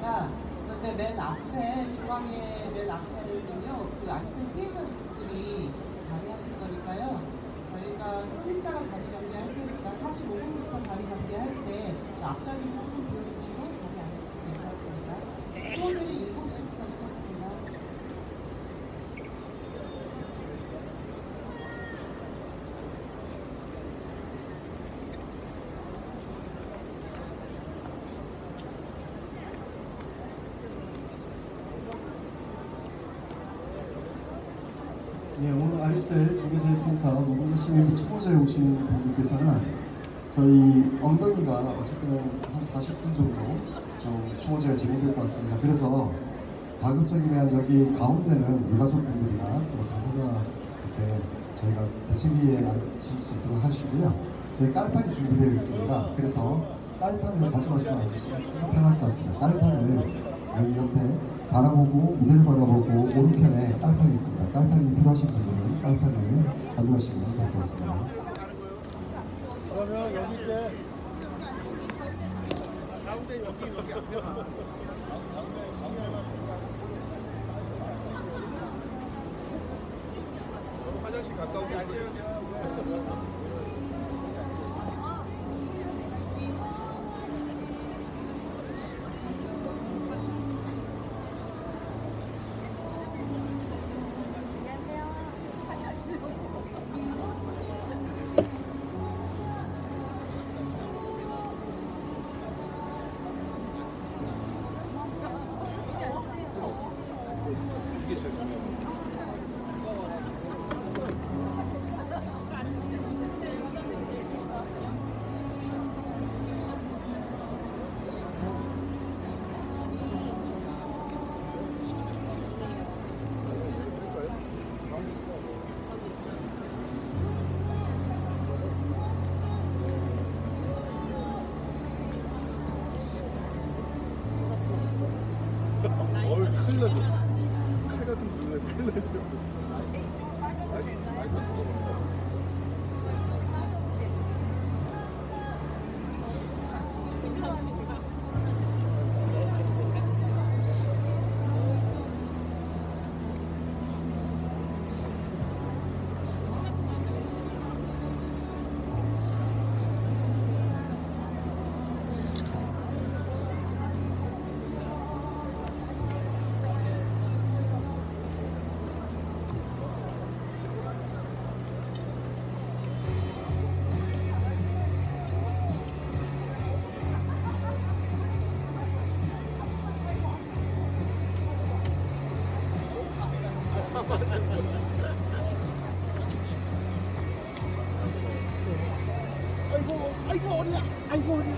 있습니다. 그런데 맨 앞에, 중앙에 맨 앞에는요, 그 아리셀 피해자분들이 자리하실 거니까요. 저희가 좀 이따가 자리 정리할 테니까 45분부터 자리 정리할 때 앞자리를 조금 비워주시고 자리 앉으시면 될 것 같습니다. 수호들이 7시부터 시작합니다. 네, 오늘 아리셀 조계실 청사 노동자 시민부 추모제에 오신 분들께서는 저희 엉덩이가 어쨌든 한 40분 정도 좀 추모제가 진행될 것 같습니다. 그래서 가급적이면 여기 가운데는 유가족분들이나 또 당사자 이렇게 저희가 대책위에 앉을 수 있도록 하시고요. 저희 깔판이 준비되어 있습니다. 그래서 깔판을 가져가시면 앉으시면 좀 편할 것 같습니다. 깔판을 여기 옆에 바라보고 무대를 바라보고 오른편에 깔판이 있습니다. 깔판이 필요하신 분들은 깔판을 가져가시면 될 것 같습니다. 그러면 여기 이제 가운데 여기 앞에 화장실 갔다 오게 아니에요? 이게 제일 중요해요. 어이 큰일 나죠. 칼 같은 거 큰일 나죠. 아이고 어리야. 아이고 어리야.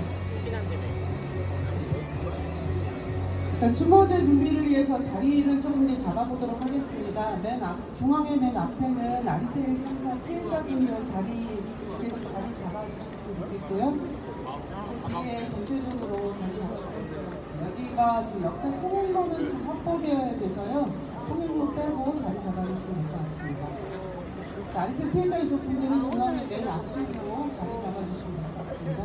추모제 준비를 위해서 자리를 조금 이제 잡아보도록 하겠습니다. 중앙의 맨 앞에는 아리셀 청사 피해자분들 자리 잡아주셨으면 좋겠고요. 그 뒤에 전체적으로 자리 잡아주세요. 여기가 지금 옆에 통일로는 좀 확보되어야 돼서요. 통일로 빼고 자리 잡아주시면 될 것 같습니다. 아리셀 피해자 유족분들은 중앙의 맨 앞쪽으로 자리 잡아주시면 될 것 같습니다.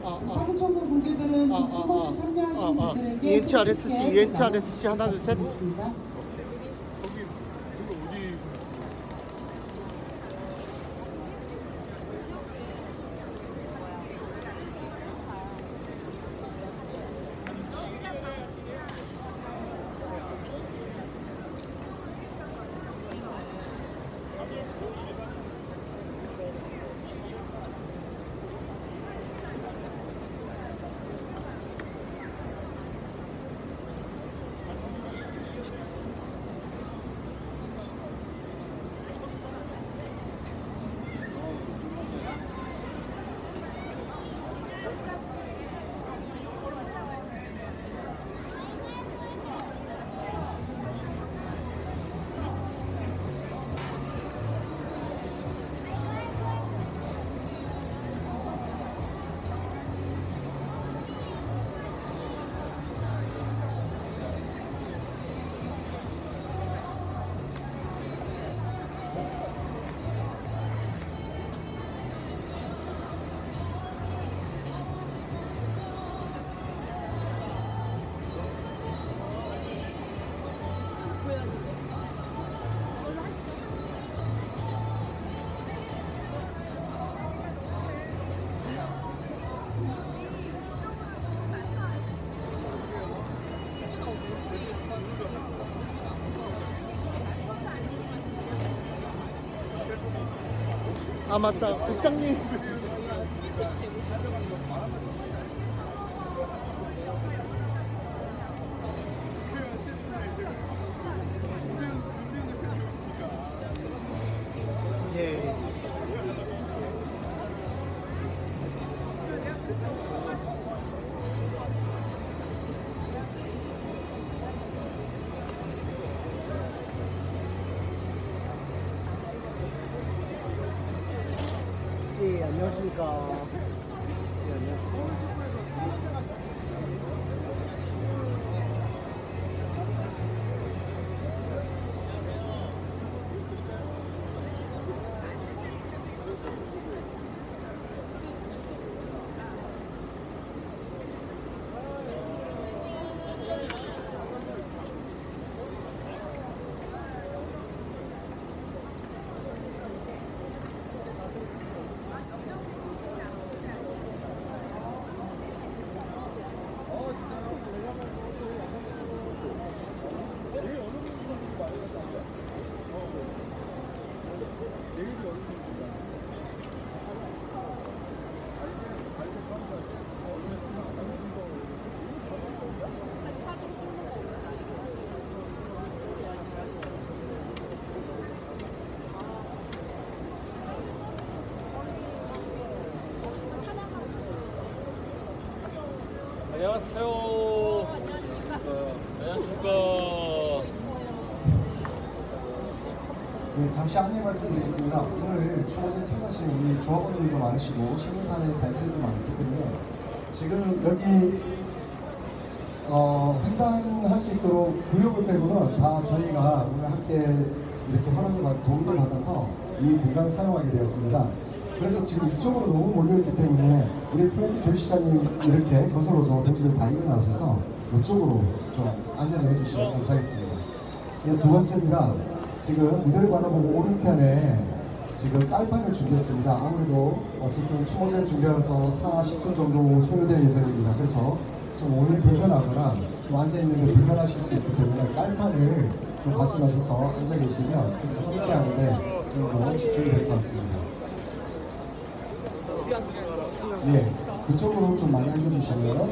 사무총무 분들은 지금 추모제 참여하신 분들에게 ENTRSC 하나 둘 셋. 있습니다. 아 맞다 국장님. 예. 예, 안녕하십니까. 예, 안녕하십니까. 안녕하세요. 안녕하십니까. 네, 잠시 안내 말씀드리겠습니다. 오늘 추모제에 참가하신 우리 조합원들도 많으시고 시민사회 단체들도 많기 때문에 지금 여기 횡단할 수 있도록 구역을 빼고는 다 저희가 오늘 함께 이렇게 허락을 도움을 받아서 이 공간을 사용하게 되었습니다. 그래서 지금 이쪽으로 너무 몰려있기 때문에 우리 플랜트 조 시장님 이렇게 거슬러서 동지들 다 일어나셔서 이쪽으로 좀 안내를 해주시면 감사하겠습니다. 예, 두 번째입니다. 지금 무대를 바라보고 오른편에 지금 깔판을 준비했습니다. 아무래도 어쨌든 추모제를 준비하면서 40분 정도 소요될 예정입니다. 그래서 좀 오늘 불편하거나 좀 앉아있는데 불편하실 수 있기 때문에 깔판을 좀 가져가셔서 앉아 계시면 좀 함께 하는데 좀 더 집중이 될 것 같습니다. 예, 그쪽으로 좀 많이 앉아주시고요.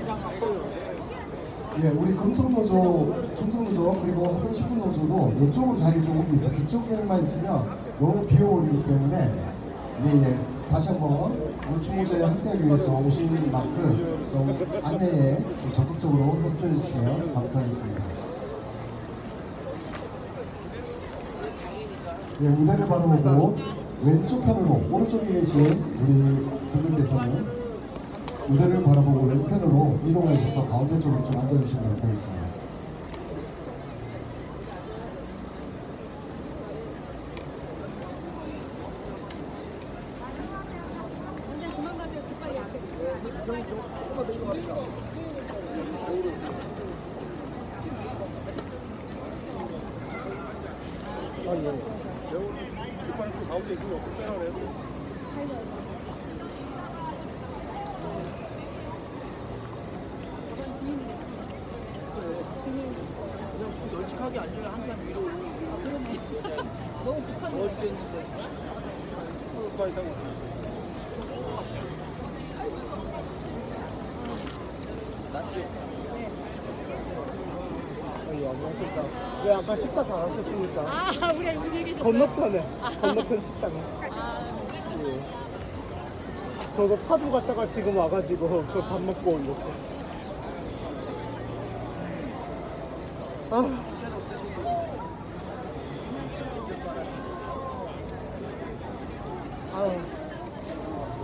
예, 우리 금속노조 그리고 화성식품노조도 이쪽으로 자리 좀 오고 있어요. 그쪽에만 있으면 너무 비어올리기 때문에 예, 다시 한번 오늘 추모제에 함께하기 위해서 오신 만큼 좀 안내에 좀 적극적으로 협조해 주시면 감사하겠습니다. 예, 무대를 바라보고 왼쪽 편으로 오른쪽에 계신 우리 분들께서는 무대를 바라보고 왼편으로 이동하셔서 가운데 쪽으로 좀 앉아주시면 감사하겠습니다. 아 예. 급한 그 가운데 있으면 빼라 그래. 그냥 널찍하게 앉으면 항상 위로 그러네. 너무 급한 거 죽겠는데. 빨리 타고. 낫지? 네. 안녕하십니까. 왜 아까 식사 다 하셨습니까? 아, 우리 여기 계셨어요? 건너편에, 건너편 식당에. 예. 저도 파주 갔다가 지금 와가지고 그 밥 먹고 온 거. 아.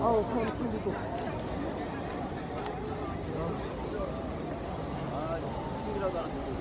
아우, 사람 챙기고. 힘이라도 안 되고.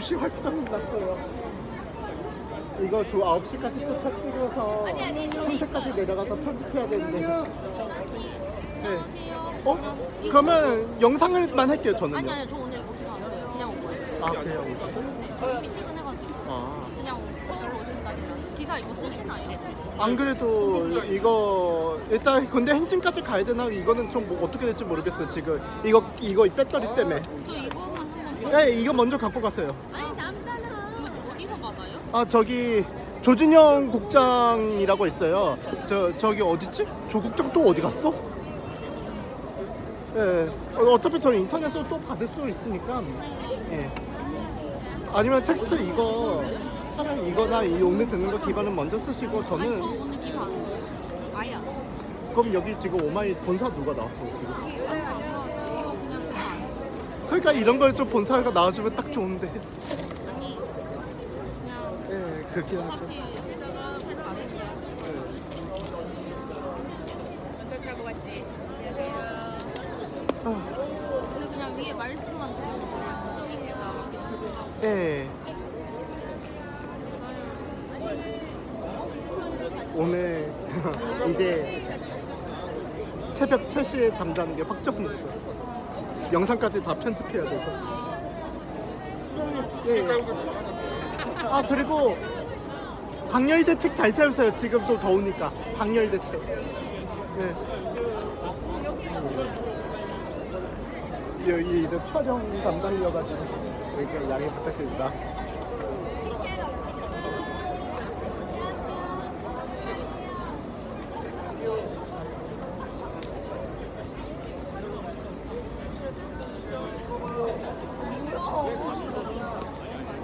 2시 활동 났어요. 이거 9시까지 또 차 찍어서 평택까지 내려가서 편집해야 되는데. 네. 그러면 영상을만 할게요, 저는요. 아니 저 오늘 오지 않았어요. 그냥 온 거예요. 아, 그냥 오셨어요? 네, 이미 퇴근해가지고 그냥 서울로 오신다면 기사 이거 쓰시나요? 안 그래도 이거 일단 근데 행진까지 가야 되나? 이거는 좀 뭐 어떻게 될지 모르겠어요. 지금 이거 배터리 때문에. 저 이거만 한번 네, 이거 먼저 갖고 가세요. 아니 남자는 이거 어디서 받아요? 아, 저기 조진영 국장이라고 있어요. 저기 어딨지? 조국장 또 어디 갔어? 예. 어차피 저 인터넷으로 또 받을 수 있으니까. 예. 아니면 텍스트 이거 차라리 이거나 이 오늘 듣는 거 기반은 먼저 쓰시고 아니 저는 저 오늘 기사 안 써요. 아예 안 써요. 그럼 여기 지금 오마이 본사 누가 나왔어 지금? 이거 그냥 기사 안 써요. 그러니까 이런 걸 좀 본사가 나와주면 딱 좋은데. 아니 그냥 예, 그렇긴 하죠. 어차피 여기다가 펜 받으셔야 어차피 갔지? 근데 그냥 위에 말씀만 드리는 거예요. 시험이니까. 예. 오늘 이제 새벽 3시에 잠자는 게 확정됐죠. 영상까지 다 편집해야 돼서. 예. 아, 그리고 방열 대책 잘 세우세요. 지금 또 더우니까. 방열 대책. 예. 여기 이제 촬영 담당이어가지고 이렇게 양해 부탁드립니다.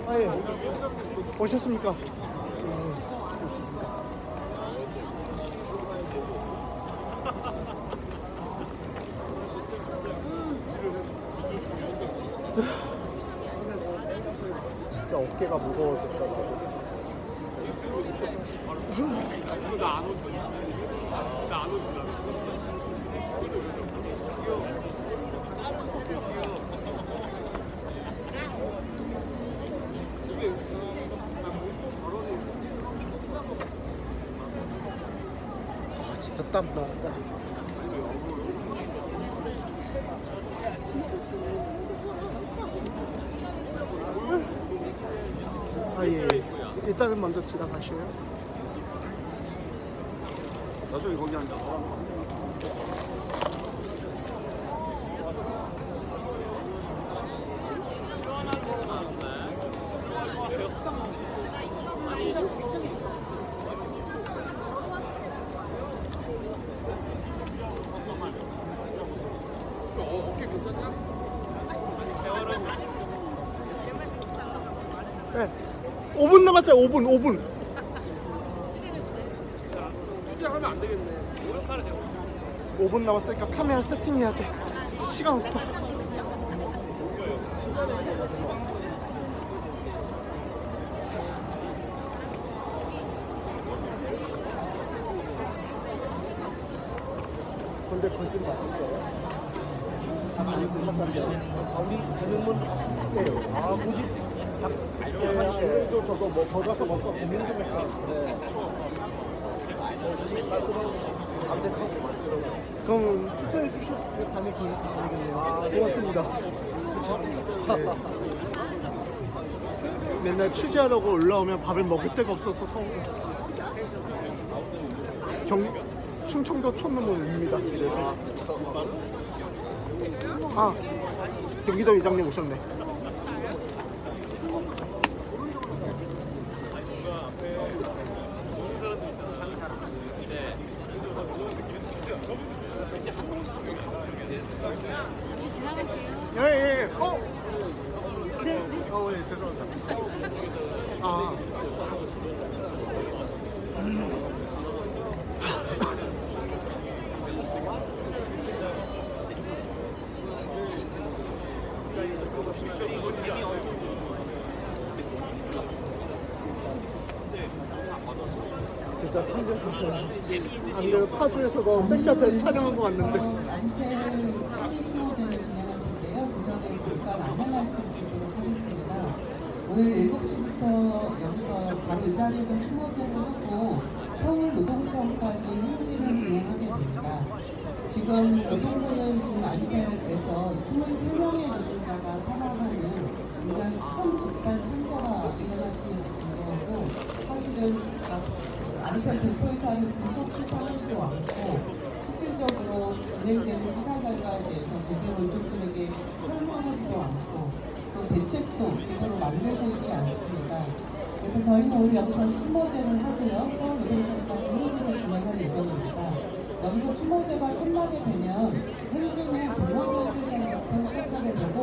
아, 예. 오셨습니까? 진짜 어깨가 무거워졌다. 나안 오지. 나안 오신다. 진짜 땀 난다. 아, 예. 일단은 먼저 지나가시고요. 나중에 거기 앉아. 어깨 괜찮냐? 네. 5분 남았어요. 5분. 투자하면 안 되겠네. 5분 남았으니까 카메라 세팅해야 돼. 시간 없다. 근데 본진 봤었어요? 많이 드셨던데요? 우리 저녁문 봤습니다. 아, 뭐지? 닭도 저거 뭐 걸어서 먹고 고민 좀 할까? 네. 깔끔하고 담백하고 맛있더라고요. 그럼 추천해 주실 때 다음에 기회되겠네요. 아, 고맙습니다. 추천합니다. 네. 맨날 취재하려고 올라오면 밥을 먹을 데가 없어서 서울에. 충청도 촌놈입니다. 집에서. 아, 경기도 이장님 오셨네. 잠시 지나갈게요. 예. 네. 예, 죄송합니다. 아. 진짜 상대적으로 안 그래도 파주에서도 땡볕에 촬영하고 왔는데 안셀 시기 추모제를 진행하는데요. 그 전에 잠깐 안내 말씀 드리도록 하겠습니다. 오늘 7시부터 여기서 바로 이 자리에서 추모제를 하고 서울노동청까지 행진을 진행하게 됩니다. 지금 노동부는 지금 아리셀에서 23명의 노동자가 사망하는 굉장히 큰 집단 참사가 일어났음에도 불구하고 사실은 아리셀 대표이사 하는 구속 수사하지도 않고 실질적으로 진행되는 수사 결과에 대해서 제대로 원조분에게 설명하지도 않고 또 대책도 제대로 만들고 있지 않습니다. 그래서 저희는 오늘 여기서 추모제를 하고요. 서울노동청까지 행진을 진행할 예정입니다. 여기서 추모제가 끝나게 되면 행진은 동학연회장부터 시작하게 되고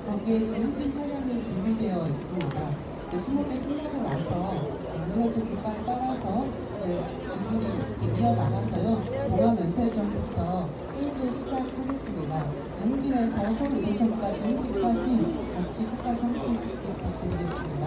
거기에 행진 차량이 준비되어 있습니다. 추모제 끝나고 나서 문서적 깃발 따라서 이제 준비를 이어나가서요. 동학연세전부터 행진 시작하겠습니다. 행진에서 서울노동청까지 행진까지 같이 끝까지 함께해 주시기 부탁드리겠습니다.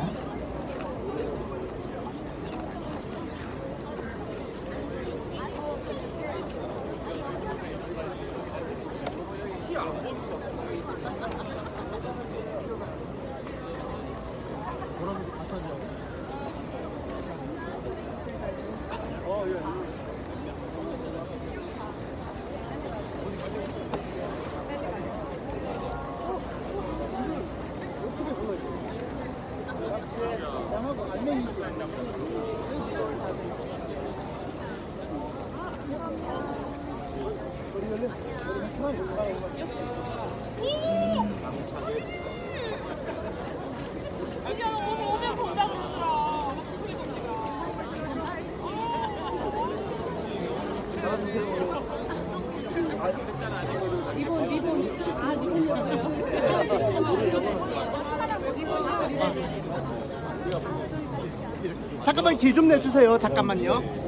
잠깐만 기 좀 내주세요. 잠깐만요.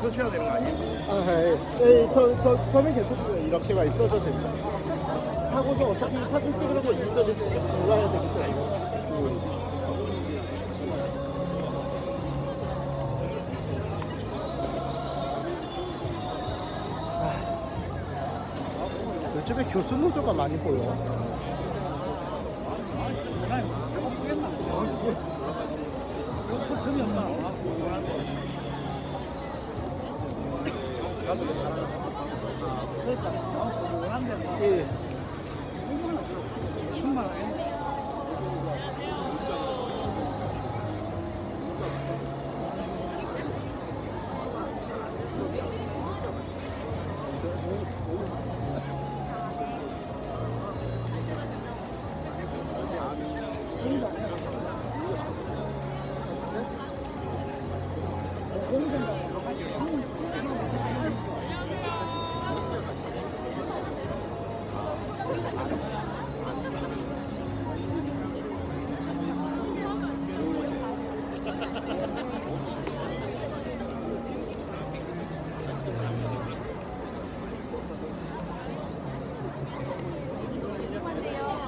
서셔야 되는 거 아니에요? 저는 괜찮습니다. 이렇게만 있어도 됩니다. 하고서 어차피 사진 찍으려고 인터넷에 올라야 되기 때문에. 요즘에 교수 노조가 많이 보여. 예.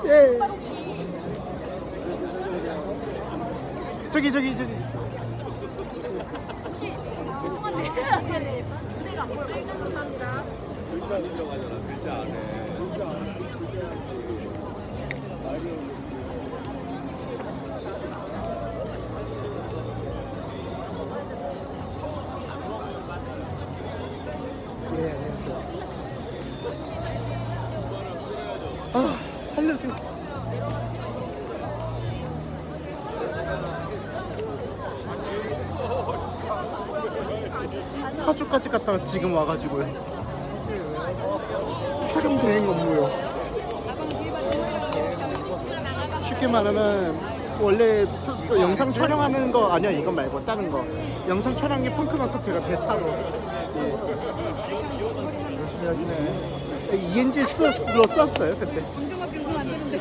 예. 저기. 혹시 죄송한데 무대가 안 보여. 감사합니다. 글자 늘려가잖아. 글자 안에. 아, 살려줘. 파주까지 갔다가 지금 와가지고요. 촬영 대행 업무요. 쉽게 말하면 원래 영상 촬영하는 거 아니야, 이거 말고 다른 거. 영상 촬영이 펑크 나서 제가 대타로. 예. 열심히 하시네. ENG로 썼어요 그때. 방정밖에 웃으면 안 되는데.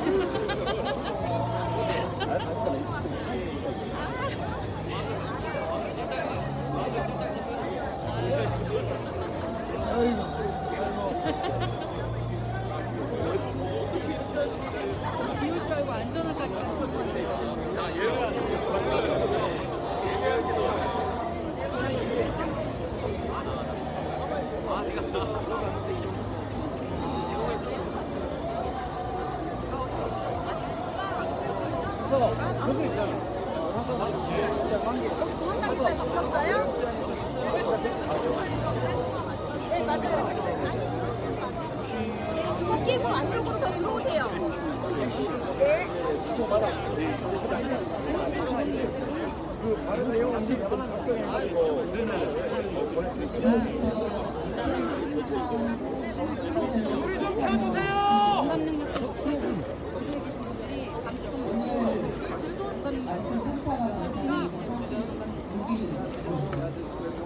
도망다니면서 보셨어요? 네, 맞아요. 끼고 안쪽으로 더 들어오세요. 네. 다른 내용 좀 작성해가지고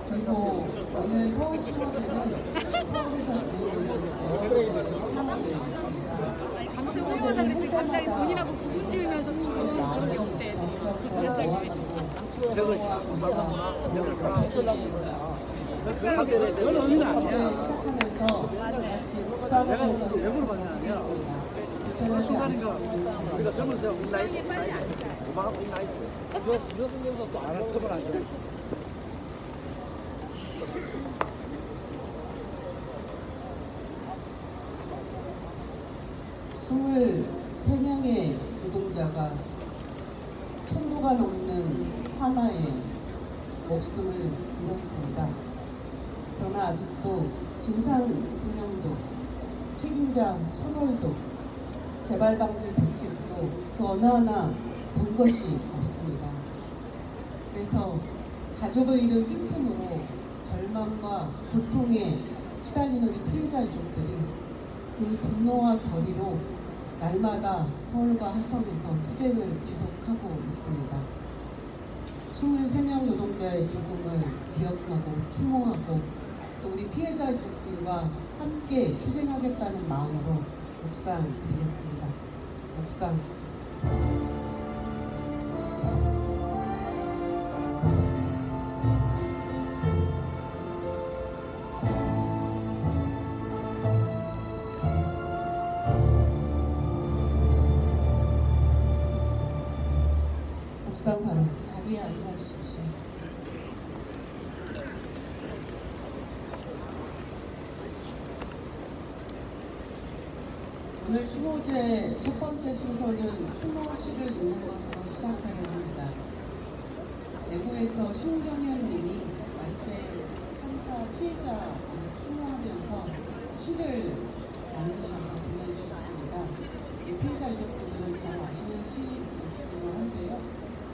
그리고 오늘 서울 추모제는 서울에서 진행되는 감수 홍보하다 그랬더니 갑자기 본인하고 구분 지으면서 그런 게 없대. 시작하면서 같이 묵상하면서 왜 물어봤냐? 순간인가 우리가 점을 세워 나이스 고마워 나이스 이거 쓰면서 또 알아채면 안 돼. 23명의 노동자가 천도가 넘는 화마에 목숨을 잃었습니다. 그러나 아직도 진상규명도 책임자 처벌도 재발방지 대책도 그 어느 하나 본 것이 없습니다. 그래서 가족을 잃은 슬픔으로 절망과 고통에 시달리는 우리 피해자 유족들이 그 분노와 결의로 날마다 서울과 화성에서 투쟁을 지속하고 있습니다. 23명 노동자의 죽음을 기억하고 추모하고 또 우리 피해자 유족들과 함께 투쟁하겠다는 마음으로 묵상 드리겠습니다. 묵상. 묵상 바로 자리에 앉아주십시오. 오늘 추모제 첫 번째 순서는 추모시를 읽는 것으로 시작하려 합니다. 대구에서 신경현님이 말세 참사 피해자를 추모하면서 시를 만드셔서 보내주셨습니다. 이 피해자 유족분들은 잘 아시는 시이시기도 한데요.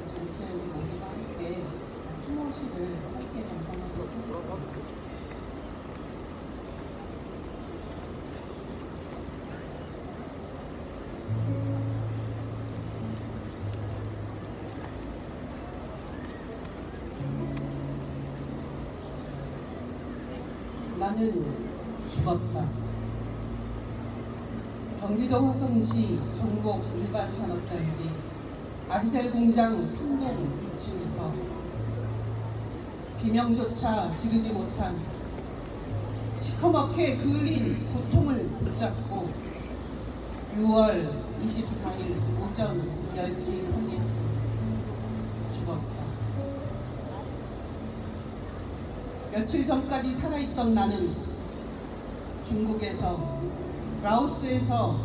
전체 우리 모두가 함께 추모시를 함께 감상하도록 하겠습니다. 나는 죽었다. 경기도 화성시 전곡 일반산업단지 아리셀 공장 3동 2층에서 비명조차 지르지 못한 시커멓게 그을린 고통을 붙잡고 6월 24일 오전 10시 30분 죽었다. 며칠 전까지 살아있던 나는 중국에서, 라오스에서,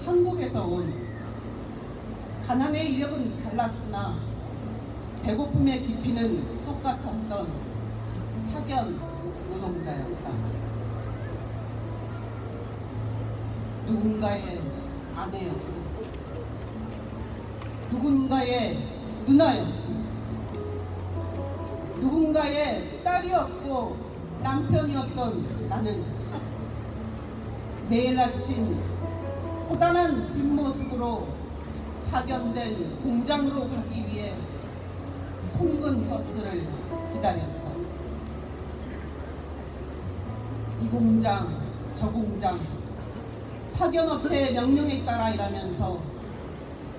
한국에서 온 가난의 이력은 달랐으나 배고픔의 깊이는 똑같았던 파견 노동자였다. 누군가의 아내였고 누군가의 누나였고 누군가의 딸이었고 남편이었던 나는 매일 아침 고단한 뒷모습으로 파견된 공장으로 가기 위해 통근 버스를 기다렸다. 이 공장, 저 공장, 파견업체의 명령에 따라 일하면서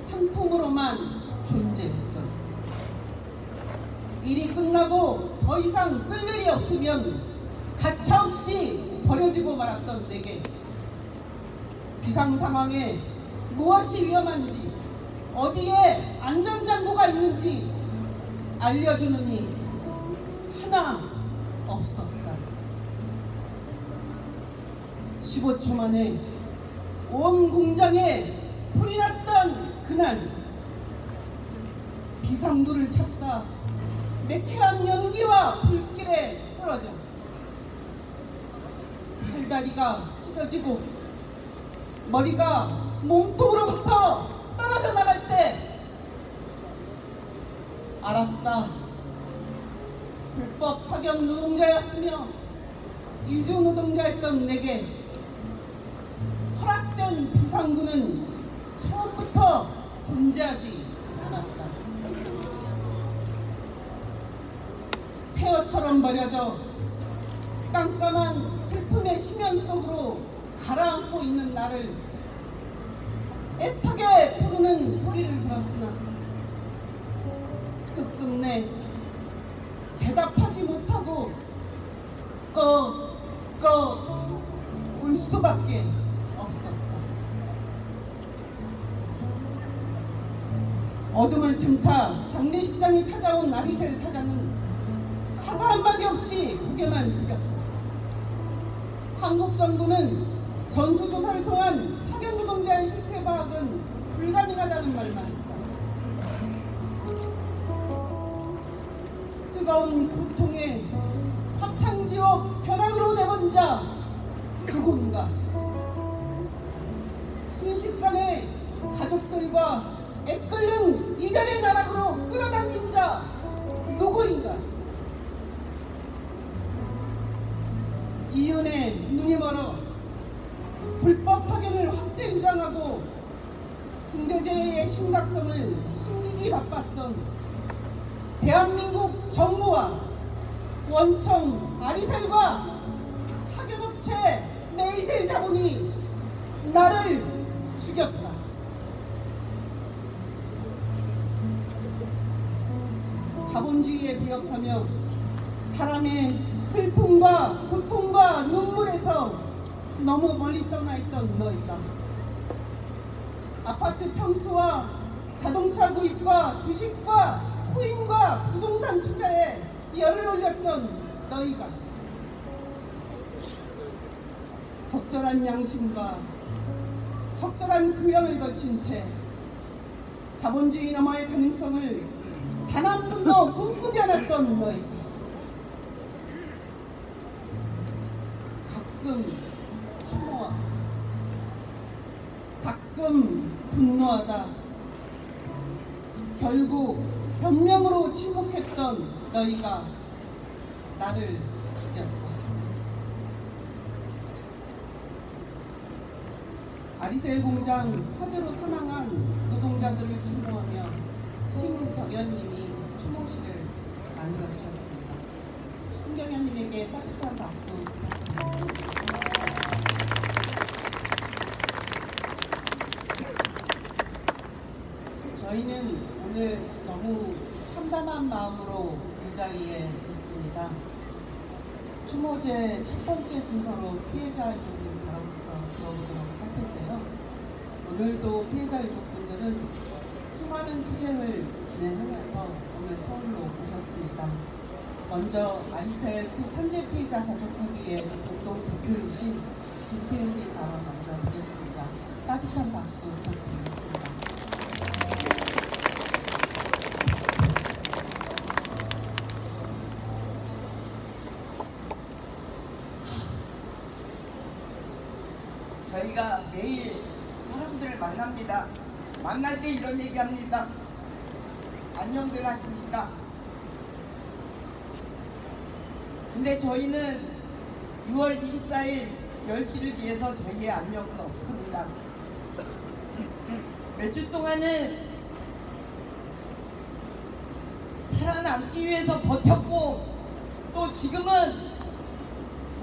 상품으로만 존재했던, 일이 끝나고 더 이상 쓸 일이 없으면 가차없이 버려지고 말았던 내게 비상 상황에 무엇이 위험한지, 어디에 안전장구가 있는지 알려주는 이 하나 없었다. 15초 만에 온 공장에 불이 났던 그날, 비상구를 찾다 매캐한 연기와 불길에 쓰러져 팔다리가 찢어지고 머리가 몸통으로부터 떨어져 나갈 때 알았다. 불법 파견 노동자였으며 이주 노동자였던 내게 허락된 비상구는 처음부터 존재하지 않았다. 폐허처럼 버려져 깜깜한 슬픔의 심연 속으로 가라앉고 있는 나를 애타게 부르는 소리를 들었으나 끝끝내 대답하지 못하고 울 수밖에 없었다. 어둠을 틈타 장례식장에 찾아온 아리셀 사장은 사과 한마디 없이 고개만 숙였다. 한국 정부는 전수조사를 통한 파견 노동자의 실태 파악은 불가능하다는 말만 했다. 뜨거운 고통에 화탕지옥 벼락으로 내본 자 누군가, 순식간에 가족들과 애끓는 이별의 나락으로 끌어당긴 자 누구인가. 이윤의 눈이 멀어 불법 파견을 확대 주장하고 중대재해의 심각성을 숨기기 바빴던 대한민국 정부와 원청 아리셀과 파견업체 메이셀 자본이 나를 죽였다. 자본주의에 부역하며 사람의 슬픔과 고통과 눈물에서 너무 멀리 떠나 있던 너희가 아파트 평수와 자동차 구입과 주식과 코인과 부동산 투자에 열을 올렸던 너희가 적절한 양심과 적절한 교양을 거친 채 자본주의 너머의 가능성을 단 한 푼도 꿈꾸지 않았던 너희가 가끔 추모하고 가끔 분노하다 결국 변명으로 침묵했던 너희가 나를 죽였다. 아리셀 공장 화재로 사망한 노동자들을 추모하며 신경연님이 추모시를 만들어 주셨습니다. 신경연님에게 따뜻한 박수 부탁드립니다. 저희는 오늘 너무 참담한 마음으로 이 자리에 있습니다. 추모제 첫 번째 순서로 피해자 유족님 바람부터 들어보도록 할 텐데요. 오늘도 피해자 유족분들은 수많은 투쟁을 진행하면서 오늘 서울로 오셨습니다. 먼저 아리셀 산재 피해자 가족회의의 공동 대표이신 김태윤님 발언 먼저 듣겠습니다. 따뜻한 박수 부탁드리겠습니다. 저희가 매일 사람들을 만납니다. 만날 때 이런 얘기합니다. 안녕들 하십니까? 근데 저희는 6월 24일 10시를 위해서 저희의 안녕은 없습니다. 몇 주 동안은 살아남기 위해서 버텼고 또 지금은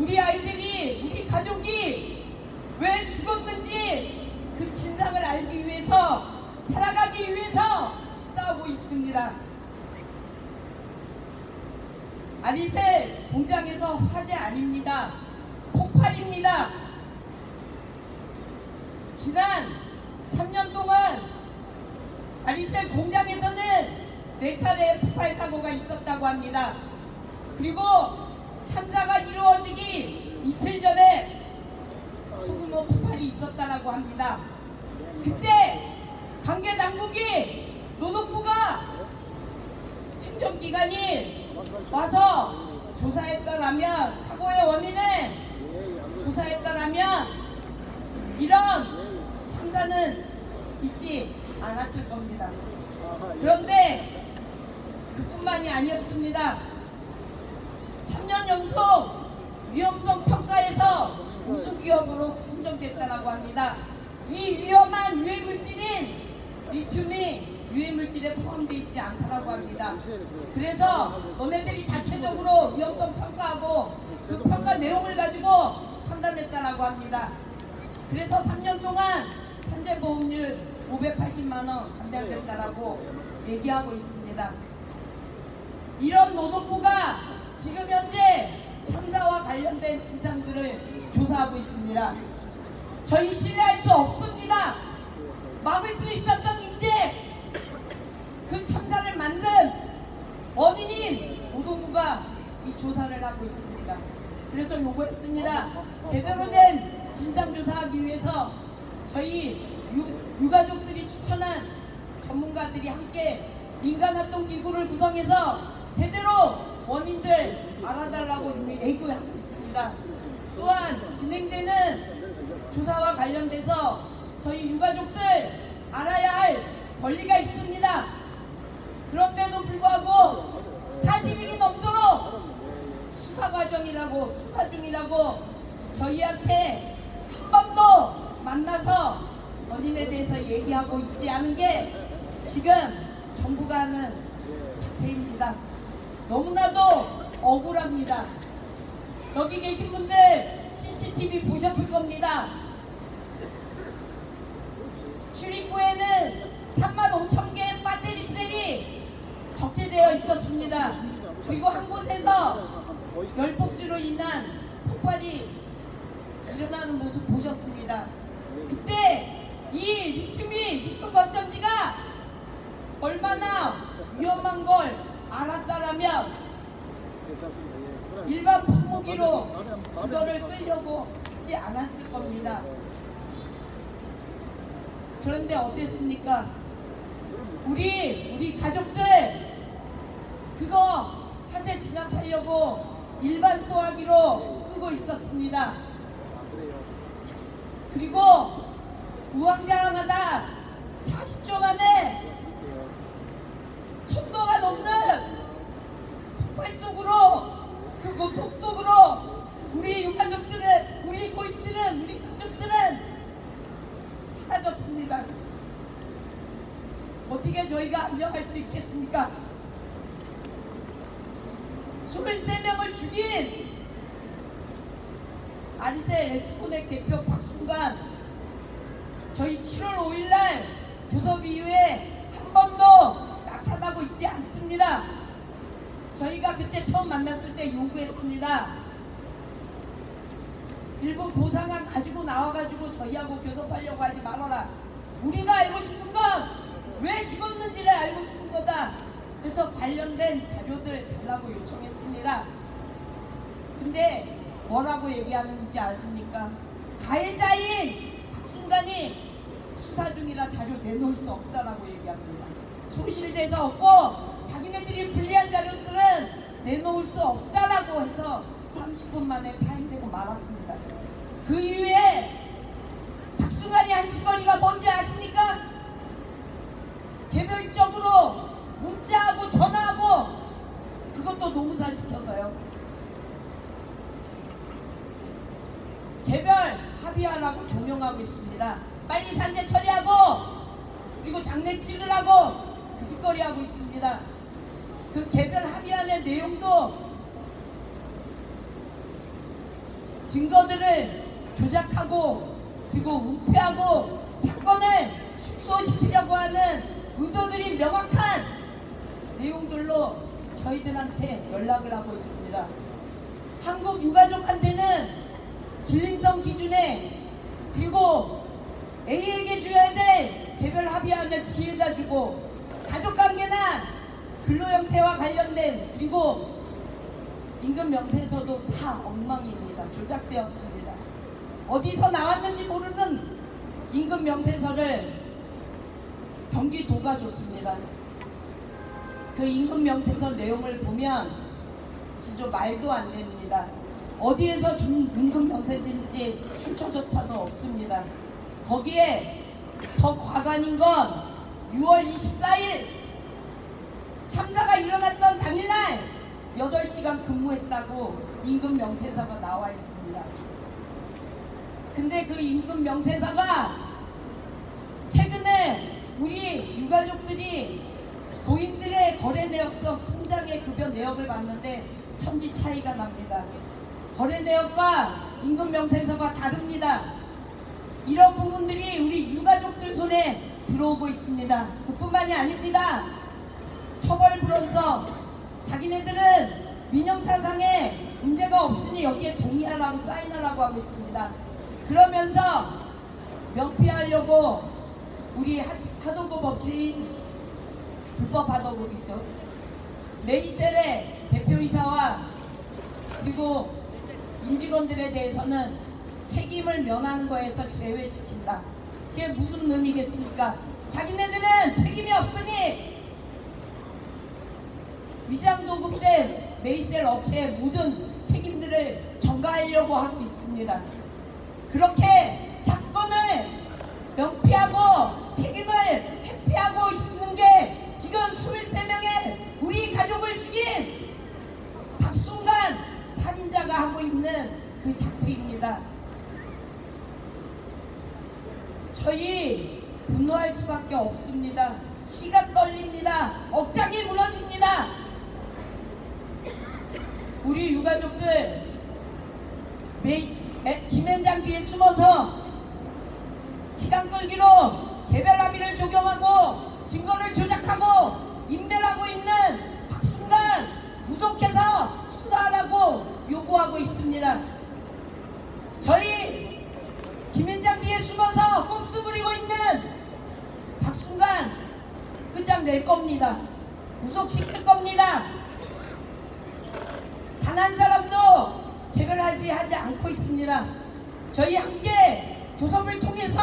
우리 아이들이 우리 가족이 왜 죽었는지 그 진상을 알기 위해서 살아가기 위해서 싸우고 있습니다. 아리셀 공장에서 화재 아닙니다. 폭발입니다. 지난 3년 동안 아리셀 공장에서는 4차례 폭발 사고가 있었다고 합니다. 그리고 참사가 이루어지기 이틀 전에 있었다라고 합니다. 그때 관계 당국이 노동부가 행정기관이 와서 조사했다라면 사고의 원인을 조사했다라면 이런 참사는 있지 않았을 겁니다. 그런데 그뿐만이 아니었습니다. 3년 연속 위험성 평가에서 우수기업으로 선정됐다고 합니다. 이 위험한 유해물질인 리튬이 유해물질에 포함되어 있지 않다고 합니다. 그래서 너네들이 자체적으로 위험성 평가하고 그 평가 내용을 가지고 판단했다고 합니다. 그래서 3년 동안 산재보험료 580만 원 감량됐다고 얘기하고 있습니다. 이런 노동부가 지금 현재 참사와 관련된 진상들을 조사하고 있습니다. 저희 신뢰할 수 없습니다. 막을 수 있었던 인재, 그 참사를 만든 원인인 노동부가 이 조사를 하고 있습니다. 그래서 요구했습니다. 제대로 된 진상조사하기 위해서 저희 유가족들이 추천한 전문가들이 함께 민간합동기구를 구성해서 제대로 원인들 알아달라고 예고하고 있습니다. 또한 진행되는 조사와 관련돼서 저희 유가족들 알아야 할 권리가 있습니다. 그런데도 불구하고 40일이 넘도록 수사 과정이라고 수사 중이라고 저희한테 한 번도 만나서 원인에 대해서 얘기하고 있지 않은 게 지금 정부가 하는 사태입니다. 너무나도 억울합니다. 여기 계신 분들 CCTV 보셨을 겁니다. 출입구에는 35,000개의 배터리 셀이 적재되어 있었습니다. 그리고 한 곳에서 열폭주로 인한 폭발이 일어나는 모습 보셨습니다. 그때 이 리튬 건전지가 얼마나 위험한 걸 알았다라면 일반 분무기로 그거를 끌려고 하지 않았을 겁니다. 그런데 어땠습니까? 우리 가족들 그거 화재 진압하려고 일반 소화기로 끄고 있었습니다. 그리고 우왕좌왕하다 40초 만에 1000도가 넘는 폭발 속으로 그 고통 속으로 우리 유가족들은 우리 고인들은 우리 가족들은 사라졌습니다. 어떻게 저희가 안녕할 수 있겠습니까? 23명을 죽인 아리셀 에스코넥 대표 박순관 저희 7월 5일날 교섭 이후에 한 번도 나타나고 있지 않습니다. 저희가 그때 처음 만났을 때 요구했습니다. 일부 보상안 가지고 나와가지고 저희하고 교섭하려고 하지 말아라. 우리가 알고 싶은 건 왜 죽었는지를 알고 싶은 거다. 그래서 관련된 자료들 달라고 요청했습니다. 근데 뭐라고 얘기하는지 아십니까? 가해자인 박순관이 수사 중이라 자료 내놓을 수 없다라고 얘기합니다. 소실돼서 없고 자기네들이 불리한 자료들은 내놓을 수 없다라고 해서 30분 만에 파행되고 말았습니다. 그 이후에 박순관이 한 짓거리가 뭔지 아십니까? 개별적으로 문자하고 전화하고 그것도 노무사시켜서요. 개별 합의하라고 종용하고 있습니다. 빨리 산재 처리하고 그리고 장례치를 하고 그 짓거리 하고 있습니다. 그 개별 합의안의 내용도 증거들을 조작하고 그리고 은폐하고 사건을 축소시키려고 하는 의도들이 명확한 내용들로 저희들한테 연락을 하고 있습니다. 한국 유가족한테는 길림성 기준에 그리고 A에게 줘야 될 개별 합의안을 B에다 주고 가족관계나 근로형태와 관련된 그리고 임금 명세서도 다 엉망입니다. 조작되었습니다. 어디서 나왔는지 모르는 임금 명세서를 경기도가 줬습니다. 그 임금 명세서 내용을 보면 진짜 말도 안 됩니다. 어디에서 준 임금 명세서인지 출처조차도 없습니다. 거기에 더 과관인 건 6월 24일 참사가 일어났던 당일날 8시간 근무했다고 임금 명세서가 나와 있습니다. 근데 그 임금 명세서가 최근에 우리 유가족들이 고인들의 거래 내역서 통장의 급여 내역을 봤는데 천지 차이가 납니다. 거래 내역과 임금 명세서가 다릅니다. 이런 부분들이 우리 유가족들 손에 들어오고 있습니다. 그뿐만이 아닙니다. 처벌 불원서, 자기네들은 민영사상에 문제가 없으니 여기에 동의하라고 사인하라고 하고 있습니다. 그러면서 명피하려고 우리 하도급 법치인 불법 하도급이죠. 메이셀의 대표이사와 그리고 임직원들에 대해서는 책임을 면하는 거에서 제외시킨다. 이게 무슨 의미겠습니까? 자기네들은 책임이 없으니 위장도급된 메이셀 업체의 모든 책임들을 전가하려고 하고 있습니다. 그렇게 사건을 명피하고 책임을 회피하고 있는 게 지금 23명의 우리 가족을 죽인 박순간 살인자가 하고 있는 그 작태입니다. 저희 분노할 수밖에 없습니다. 시가 떨립니다. 억장이 무너집니다. 우리 유가족들 김앤장 뒤에 숨어서 시간 끌기로 개별 합의를 적용하고 증거를 조작하고 인멸하고 있는 박순간 구속해서 수사하라고 요구하고 있습니다. 저희 김앤장 뒤에 숨어서 꼼수 부리고 있는 박순간 끝장 낼 겁니다. 구속시킬 겁니다. 단 한 사람도 개별 합의하지 않고 있습니다. 저희 함께 교섭을 통해서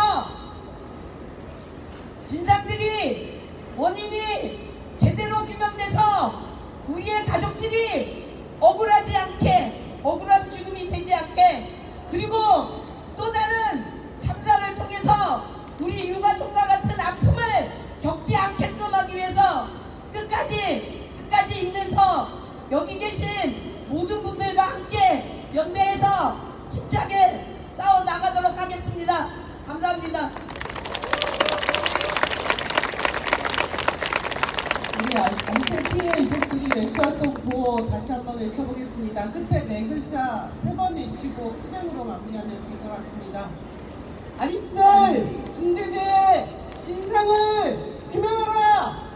진상들이 원인이 제대로 규명돼서 우리의 가족들이 억울하지 않게, 억울한 죽음이 되지 않게, 그리고 또 다른 참사를 통해서 우리 유가족과 같은 아픔을 겪지 않게끔 하기 위해서 끝까지 힘내서 여기 계신 모든 분들과 함께 연대해서 힘차게 싸워 나가도록 하겠습니다. 감사합니다. 우리 아리셀 피해 유족들이 외쳐왔던 구호 다시 한번 외쳐보겠습니다. 끝에 4글자 3번 외치고 투쟁으로 마무리하면 될 것 같습니다. 아리셀 중대재해 진상을 규명하라!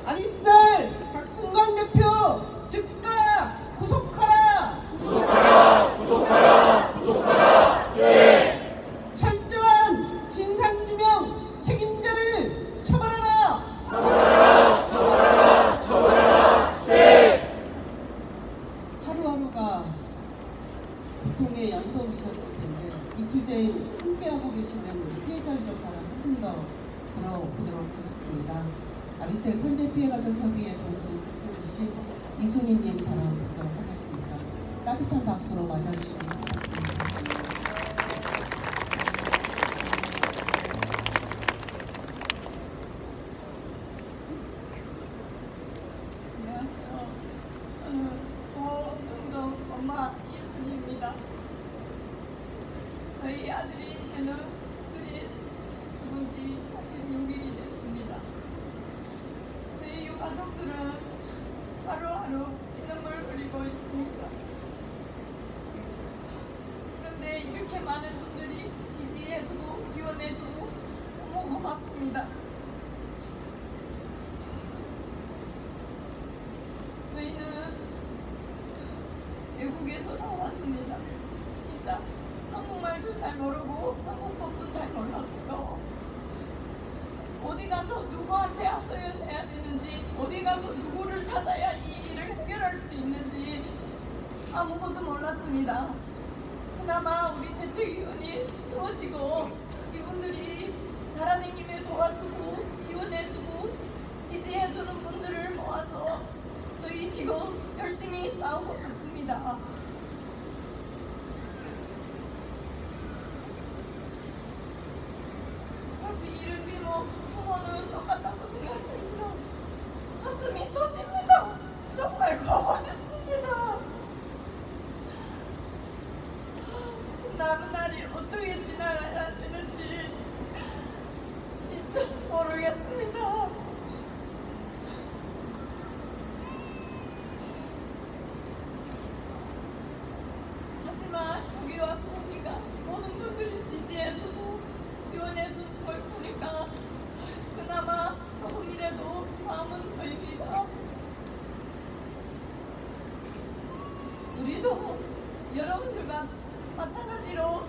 아리셀 박순간 대표 즉각 구속하라! 철저한 진상규명 책임자를 처벌하라! 하루하루가 고통의 연속이셨을 텐데 이 투쟁 함께하고 계시는 우리 피해자 유족 하나 조금 더 들어보도록 하겠습니다. 아리셀 선제 피해가족 협의회 본부이신 이순희님 바라보도록 하겠습니다. 따뜻한 박수로 맞아주시기 바랍니다. 안녕하세요. 저는 고흥동 엄마 이순희입니다. 저희 아들이 이제는 둘이 죽은 지 46일이 됐습니다. 저희 유가족들은 하루하루 피눈물 흘리고 있습니다. 그런데 이렇게 많은 분들이 지지해주고 지원해주고 너무 고맙습니다. 저희는 외국에서 나왔습니다. 진짜 한국말도 잘 모르고 한국법도 잘 몰랐고요. 어디 가서 누구한테 하소연 해야 되는지, 어디 가서 누구를 찾아야 이 일을 해결할 수 있는지 아무것도 몰랐습니다. 그나마 우리 대책위원이 세워지고 이분들이 날아다니며 도와주고 지원해주고 지지해주는 분들을 모아서 저희 지금 열심히 싸우고 있습니다. 사실 이름이 부모는 똑같다고 생각합니다. 가슴이 터집니다. 정말 보고 싶습니다. 남은 날이 어떻게 지나가야 되는지 진짜 모르겠습니다. 하지만 여기 와서 보니까 모든 분들이 지지해주고 지원해주는 걸 보니까 그나마 조금이라도 마음은 걸립니다. 우리도 여러분들과 마찬가지로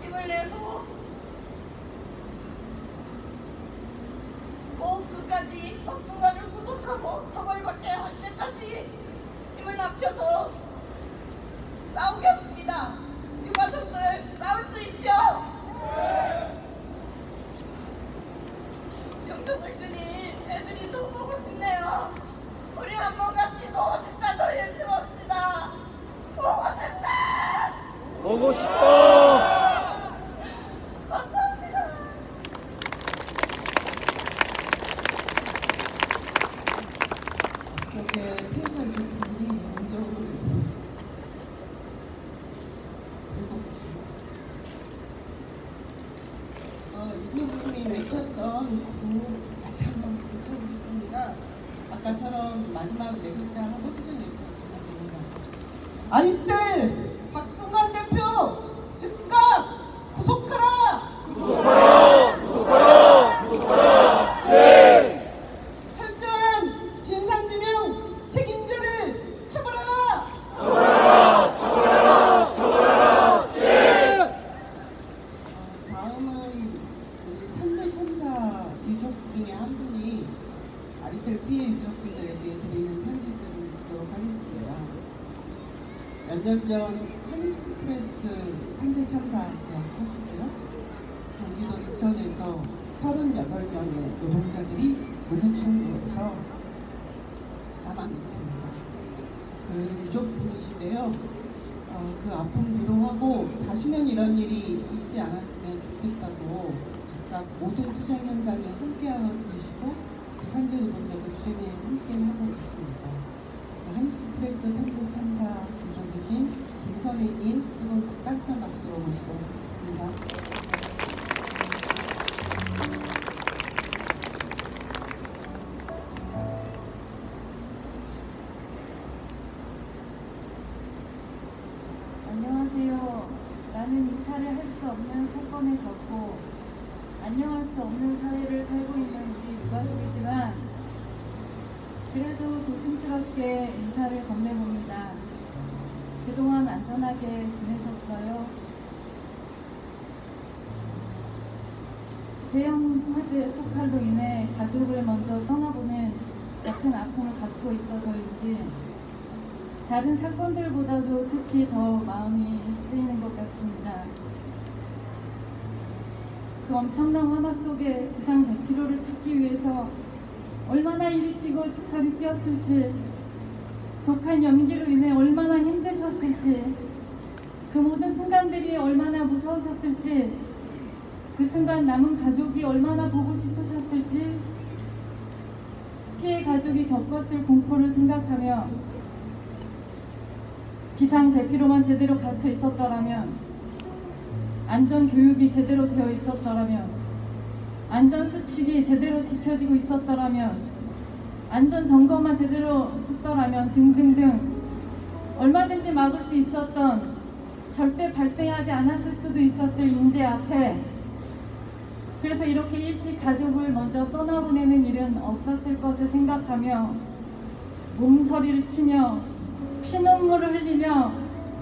힘을 내서 꼭 끝까지 박순간을 구속하고 처벌받게 할 때까지 힘을 합쳐서 싸우겠습니다. 유가족들 싸울 수 있죠? 영정물들이 애들이 더 보고 싶네요. 우리 한번 같이 보고 싶다 더 외쳐봅시다. 보고 싶다. 보고 싶어. 감사합니다. 그렇게 피해자를 분들이 영적으로 들고 계십니다. 이승우 교수님이 외쳤던 구호 다시 한번 외쳐보겠습니다. 아까처럼 마지막 네 글자 하고 수준 외쳐주시면 됩니다. 아리셀 박순간 대표 즉각 구속하라! 구속하라! 구속하라! 구속하라! 네! 철저한 진상규명 책임자를 처벌하라! 처벌하라! 처벌하라! 처벌하라! 네! 다음은 우리 삼대천사 유족 중에 한 분이 아리셀 피해 유족분들에게 드리는 편지들을 읽도록 하겠습니다. 몇 년 전 한익스프레스 삼대천사 기억하시죠? 경기도 인천에서 38명의 노동자들이 물류창고에서 사망했습니다. 그 유족분이신데요. 그 아픔 위로하고 다시는 이런 일이 있지 않았으면 좋겠다고 각각 모든 투쟁 현장에 함께하고 계시고 산재 노동자들 투쟁에 함께하고 있습니다. 한익스프레스 산재참사 유족이신 김선혜님 뜨거운 따뜻한 박수로 모시도록 하겠습니다. 안녕하세요. 나는 이 차를 할 수 없는 사건을 겪고 안녕할 수 없는 사회를 살고 있는 우리 유가족이지만 그래도 조심스럽게 인사를 건네봅니다. 그동안 안전하게 지내셨어요? 대형 화재 폭발로 인해 가족을 먼저 떠나보는 같은 아픔을 갖고 있어서인지 다른 사건들보다도 특히 더 마음이 쓰이는 것 같습니다. 그 엄청난 화마 속에 부상 100kg를 찾기 위해서 얼마나 이리 뛰고 저리 뛰었을지, 독한 연기로 인해 얼마나 힘드셨을지, 그 모든 순간들이 얼마나 무서우셨을지, 그 순간 남은 가족이 얼마나 보고 싶으셨을지, 피해 가족이 겪었을 공포를 생각하며 비상 대피로만 제대로 갇혀 있었더라면, 안전 교육이 제대로 되어 있었더라면, 안전 수칙이 제대로 지켜지고 있었더라면, 안전 점검만 제대로 했더라면 등등등 얼마든지 막을 수 있었던, 절대 발생하지 않았을 수도 있었을 인재 앞에 그래서 이렇게 일찍 가족을 먼저 떠나보내는 일은 없었을 것을 생각하며 몸서리를 치며 피눈물을 흘리며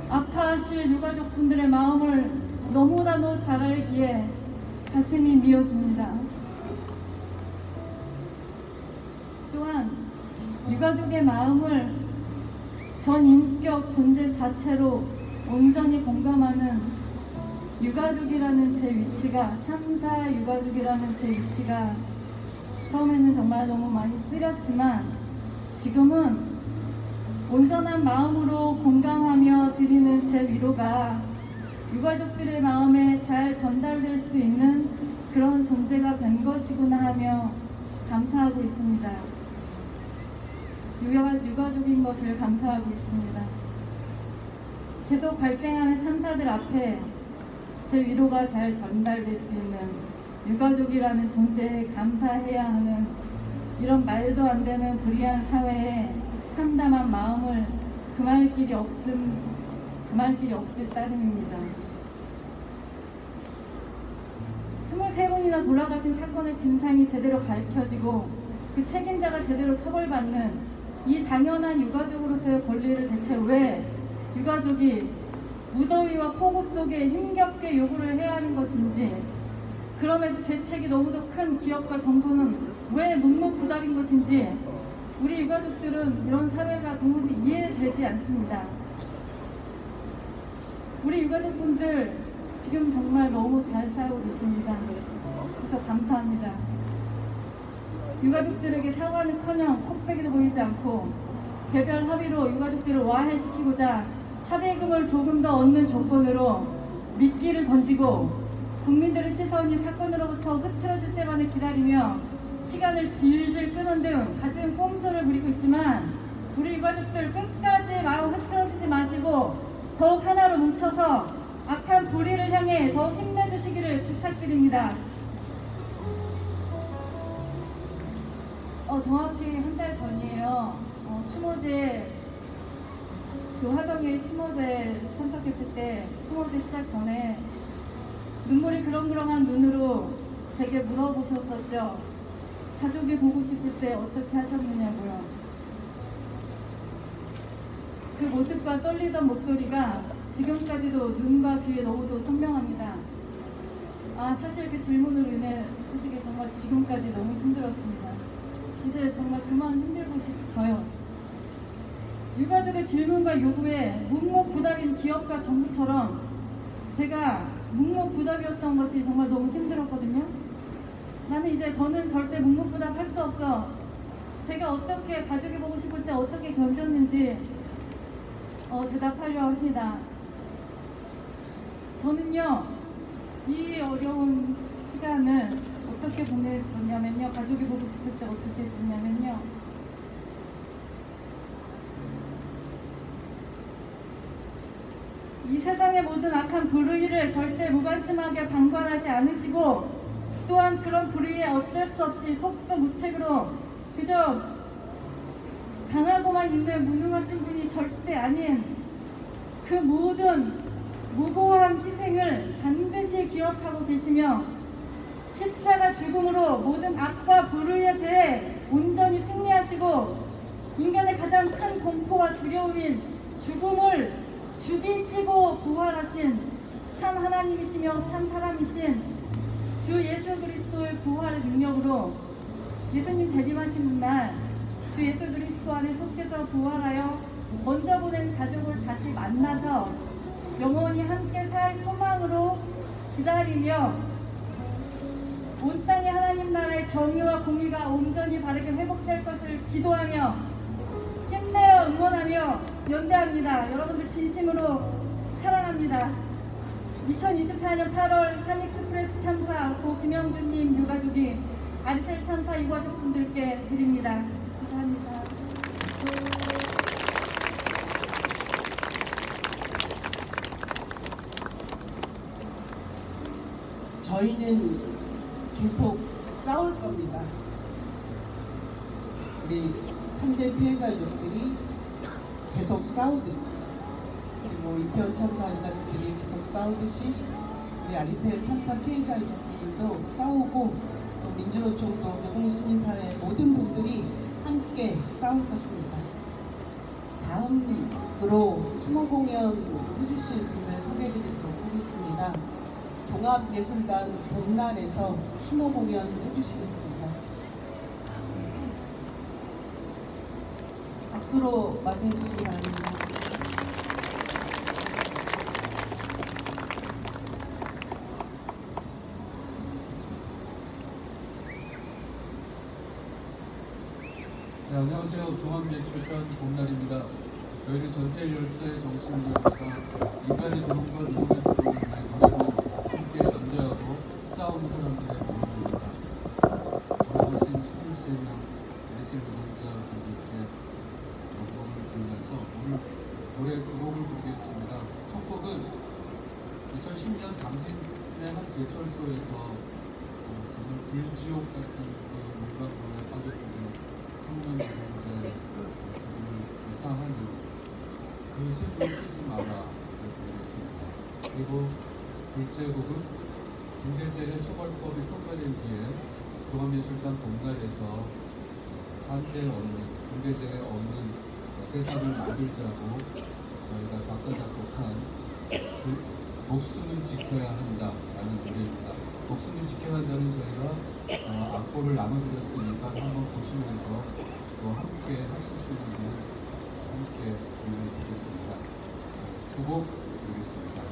아파하실 유가족분들의 마음을 너무나도 잘 알기에 가슴이 미어집니다. 또한 유가족의 마음을 전 인격 존재 자체로 온전히 공감하는 유가족이라는 제 위치가, 참사 유가족이라는 제 위치가 처음에는 정말 너무 많이 쓰렸지만 지금은 온전한 마음으로 공감하며 드리는 제 위로가 유가족들의 마음에 잘 전달될 수 있는 그런 존재가 된 것이구나 하며 감사하고 있습니다. 유가족인 것을 감사하고 있습니다. 계속 발생하는 참사들 앞에 제 위로가 잘 전달될 수 있는 유가족이라는 존재에 감사해야 하는 이런 말도 안 되는 불의한 사회에 참담한 마음을 금할 길이 없을 따름입니다. 23분이나 돌아가신 사건의 진상이 제대로 밝혀지고 그 책임자가 제대로 처벌받는 이 당연한 유가족으로서의 권리를 대체 왜 유가족이 무더위와 폭우 속에 힘겹게 요구를 해야 하는 것인지, 그럼에도 죄책이 너무도 큰 기업과 정부는 왜 묵묵부답인 것인지 우리 유가족들은 이런 사회가 도무지 이해되지 않습니다. 우리 유가족분들 지금 정말 너무 잘 살고 계십니다. 그래서 감사합니다. 유가족들에게 사과는커녕 콧배기도 보이지 않고 개별 합의로 유가족들을 와해시키고자 합의금을 조금 더 얻는 조건으로 미끼를 던지고 국민들의 시선이 사건으로부터 흐트러질 때만을 기다리며 시간을 질질 끄는 등 갖은 꼼수를 부리고 있지만 우리 유가족들 끝까지 마음 흐트러지지 마시고 더욱 하나로 뭉쳐서 악한 불의를 향해 더욱 힘내주시기를 부탁드립니다. 정확히 한 달 전이에요. 추모제, 그 화정의 추모제에 참석했을 때 추모제 시작 전에 눈물이 그렁그렁한 눈으로 제게 물어보셨었죠. 가족이 보고 싶을 때 어떻게 하셨느냐고요. 그 모습과 떨리던 목소리가 지금까지도 눈과 귀에 너무도 선명합니다. 사실 그 질문으로 인해 솔직히 정말 지금까지 너무 힘들었습니다. 이제 정말 그만 힘들고 싶어요. 유가족의 질문과 요구에 묵묵부답인 기업과 정부처럼 제가 묵묵부답이었던 것이 정말 너무 힘들었거든요. 저는 절대 묵묵부답할 수 없어. 제가 어떻게 가족이 보고 싶을 때 어떻게 견뎠는지 대답하려 합니다. 저는요, 이 어려운 시간을 어떻게 보냈었냐면요, 가족이 보고 싶을 때 어떻게 했었냐면요, 이 세상의 모든 악한 불의를 절대 무관심하게 방관하지 않으시고 또한 그런 불의에 어쩔 수 없이 속수무책으로 그저 당하고만 있는 무능하신 분이 절대 아닌 그 모든 무고한 희생을 반드시 기억하고 계시며 십자가 죽음으로 모든 악과 불의에 대해 온전히 승리하시고 인간의 가장 큰 공포와 두려움인 죽음을 죽이시고 부활하신 참 하나님이시며 참 사람이신 주 예수 그리스도의 부활의 능력으로 예수님 재림하신 날 주 예수 그리스도 안에 속해서 부활하여 먼저 보낸 가족을 다시 만나서 영원히 함께 살 소망으로 기다리며 온 땅의 하나님 나라의 정의와 공의가 온전히 바르게 회복될 것을 기도하며 힘내어 응원하며 연대합니다. 여러분들 진심으로 사랑합니다. 2024년 8월 한익스프레스 참사 고 김영준님 유가족이 아리셀 참사 유가족분들께 드립니다. 감사합니다. 저희는 계속 싸울 겁니다. 우리 산재 피해자 유족들이 계속 싸우듯이, 그리고 이태원 참사 유가족들이 계속 싸우듯이 우리 아리셀 참사 피해자 유족들도 싸우고 또 민주노총도 노동시민사회 모든 분들이 함께 싸울 것입니다. 다음으로 추모공연 해주실 분을 소개해드리도록 하겠습니다. 종합예술단 봄날에서 추모공연 해주시겠습니다. 박수로 맞이해 주시기 바랍니다. 네, 안녕하세요. 종합예술단 봄날입니다. 저희는 전태일 열사의 정신을 이어받아 인간의 조롱과 노동의 조롱을 위해 노래로 함께 연대하고 싸우는 사람들의 모임입니다. 돌아가신 23명 예술 노동자분들께 영광을 드리면서 오늘 노래 두 곡을 부르겠습니다. 첫 곡은 2010년 당진의 한 제철소에서 불지옥 같은 문광로에 빠져들은 청년 노동자의 죽음을 외탕하는 그 슬픔을 쓰지 마라 부르겠습니다. 그리고 둘째 곡은 중대재해 처벌법이 통과된 뒤에 종합예술단 봄날에서 산재 없는 중대재해 없는 세상을 만들자고 저희가 작사 작곡한 목숨은 지켜야 한다라는 노래입니다. 목숨을 지켜야 한다는 저희가 악보를 나눠드렸으니까 한번 보시면서 또 함께 하실 수 있는 함께 보내드리겠습니다. 두 곡 드리겠습니다.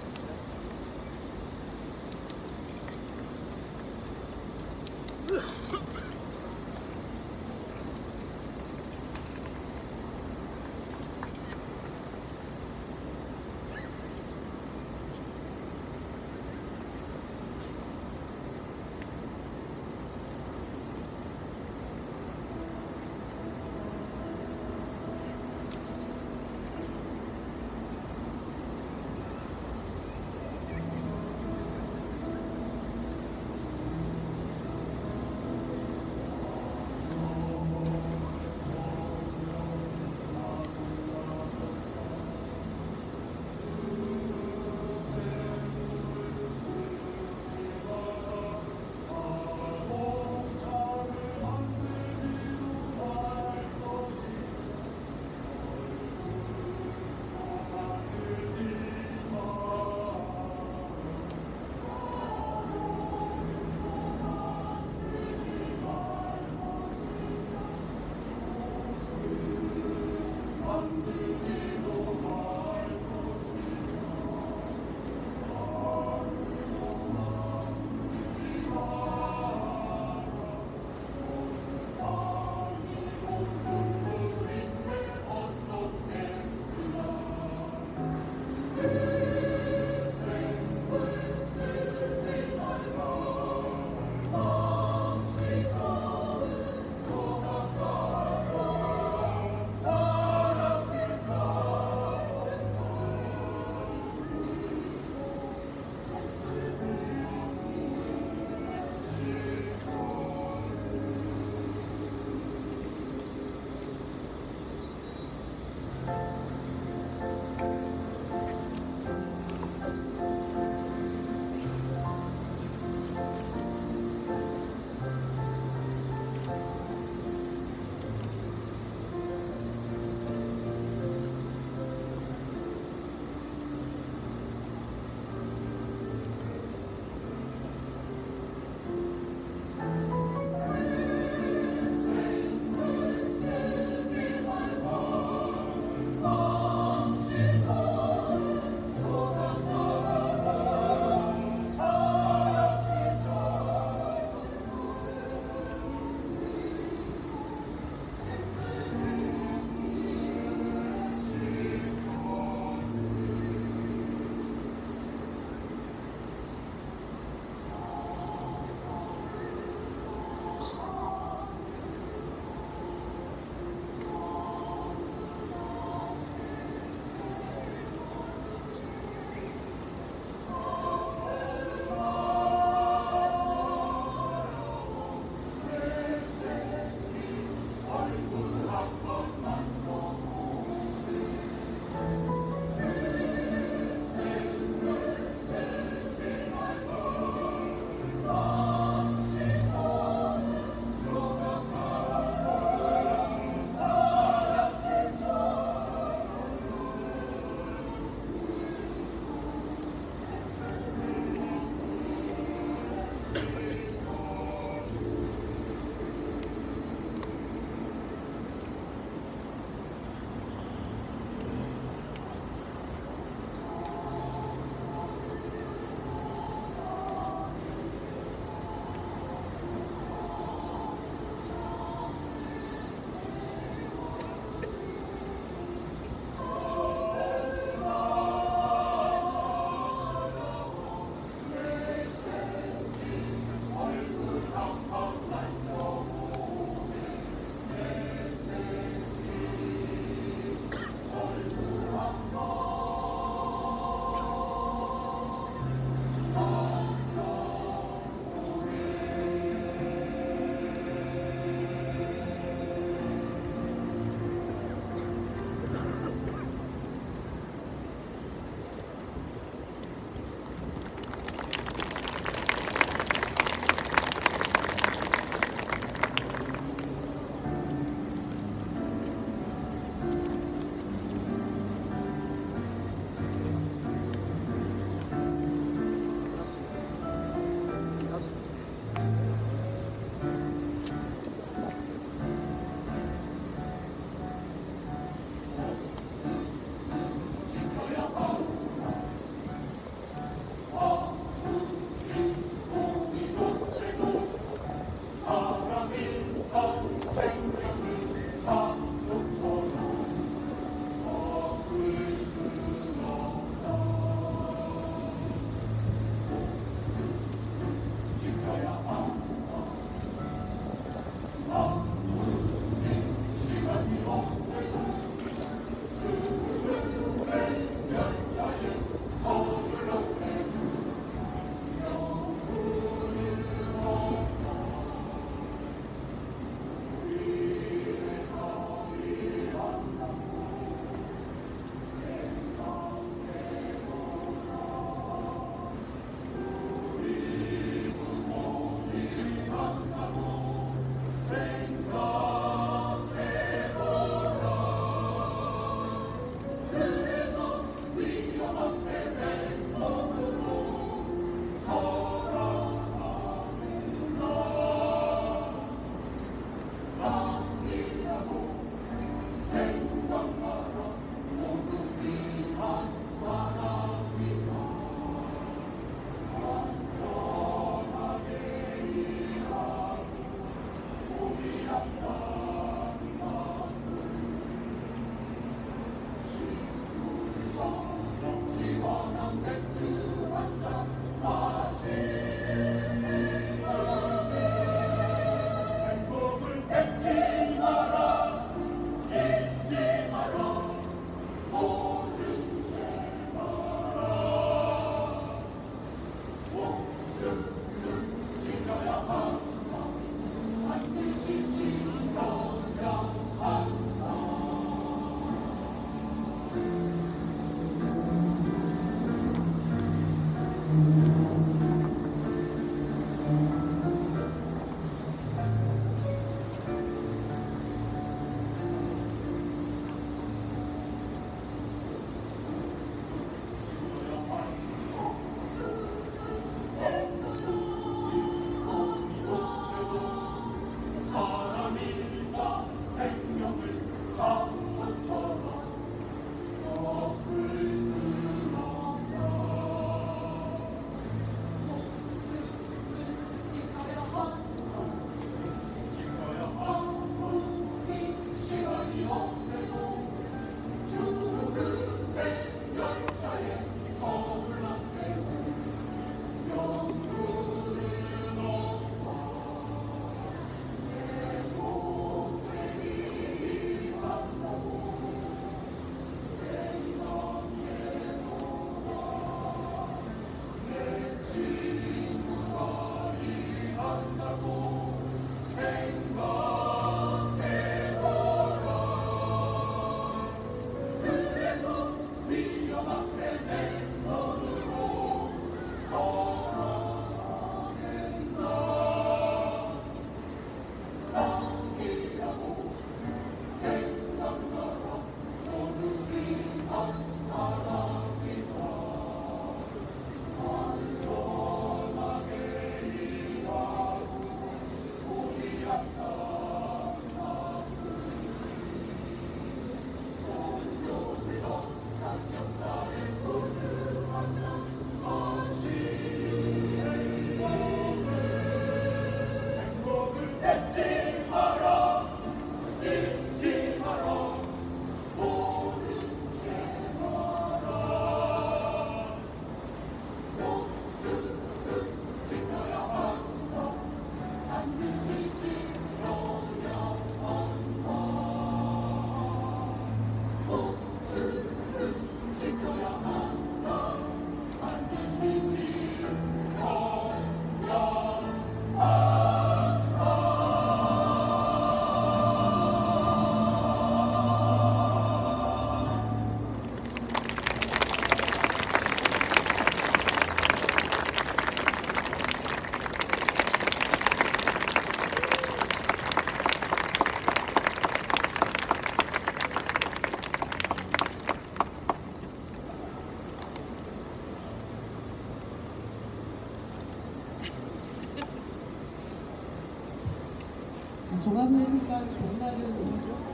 종합예술관 본날은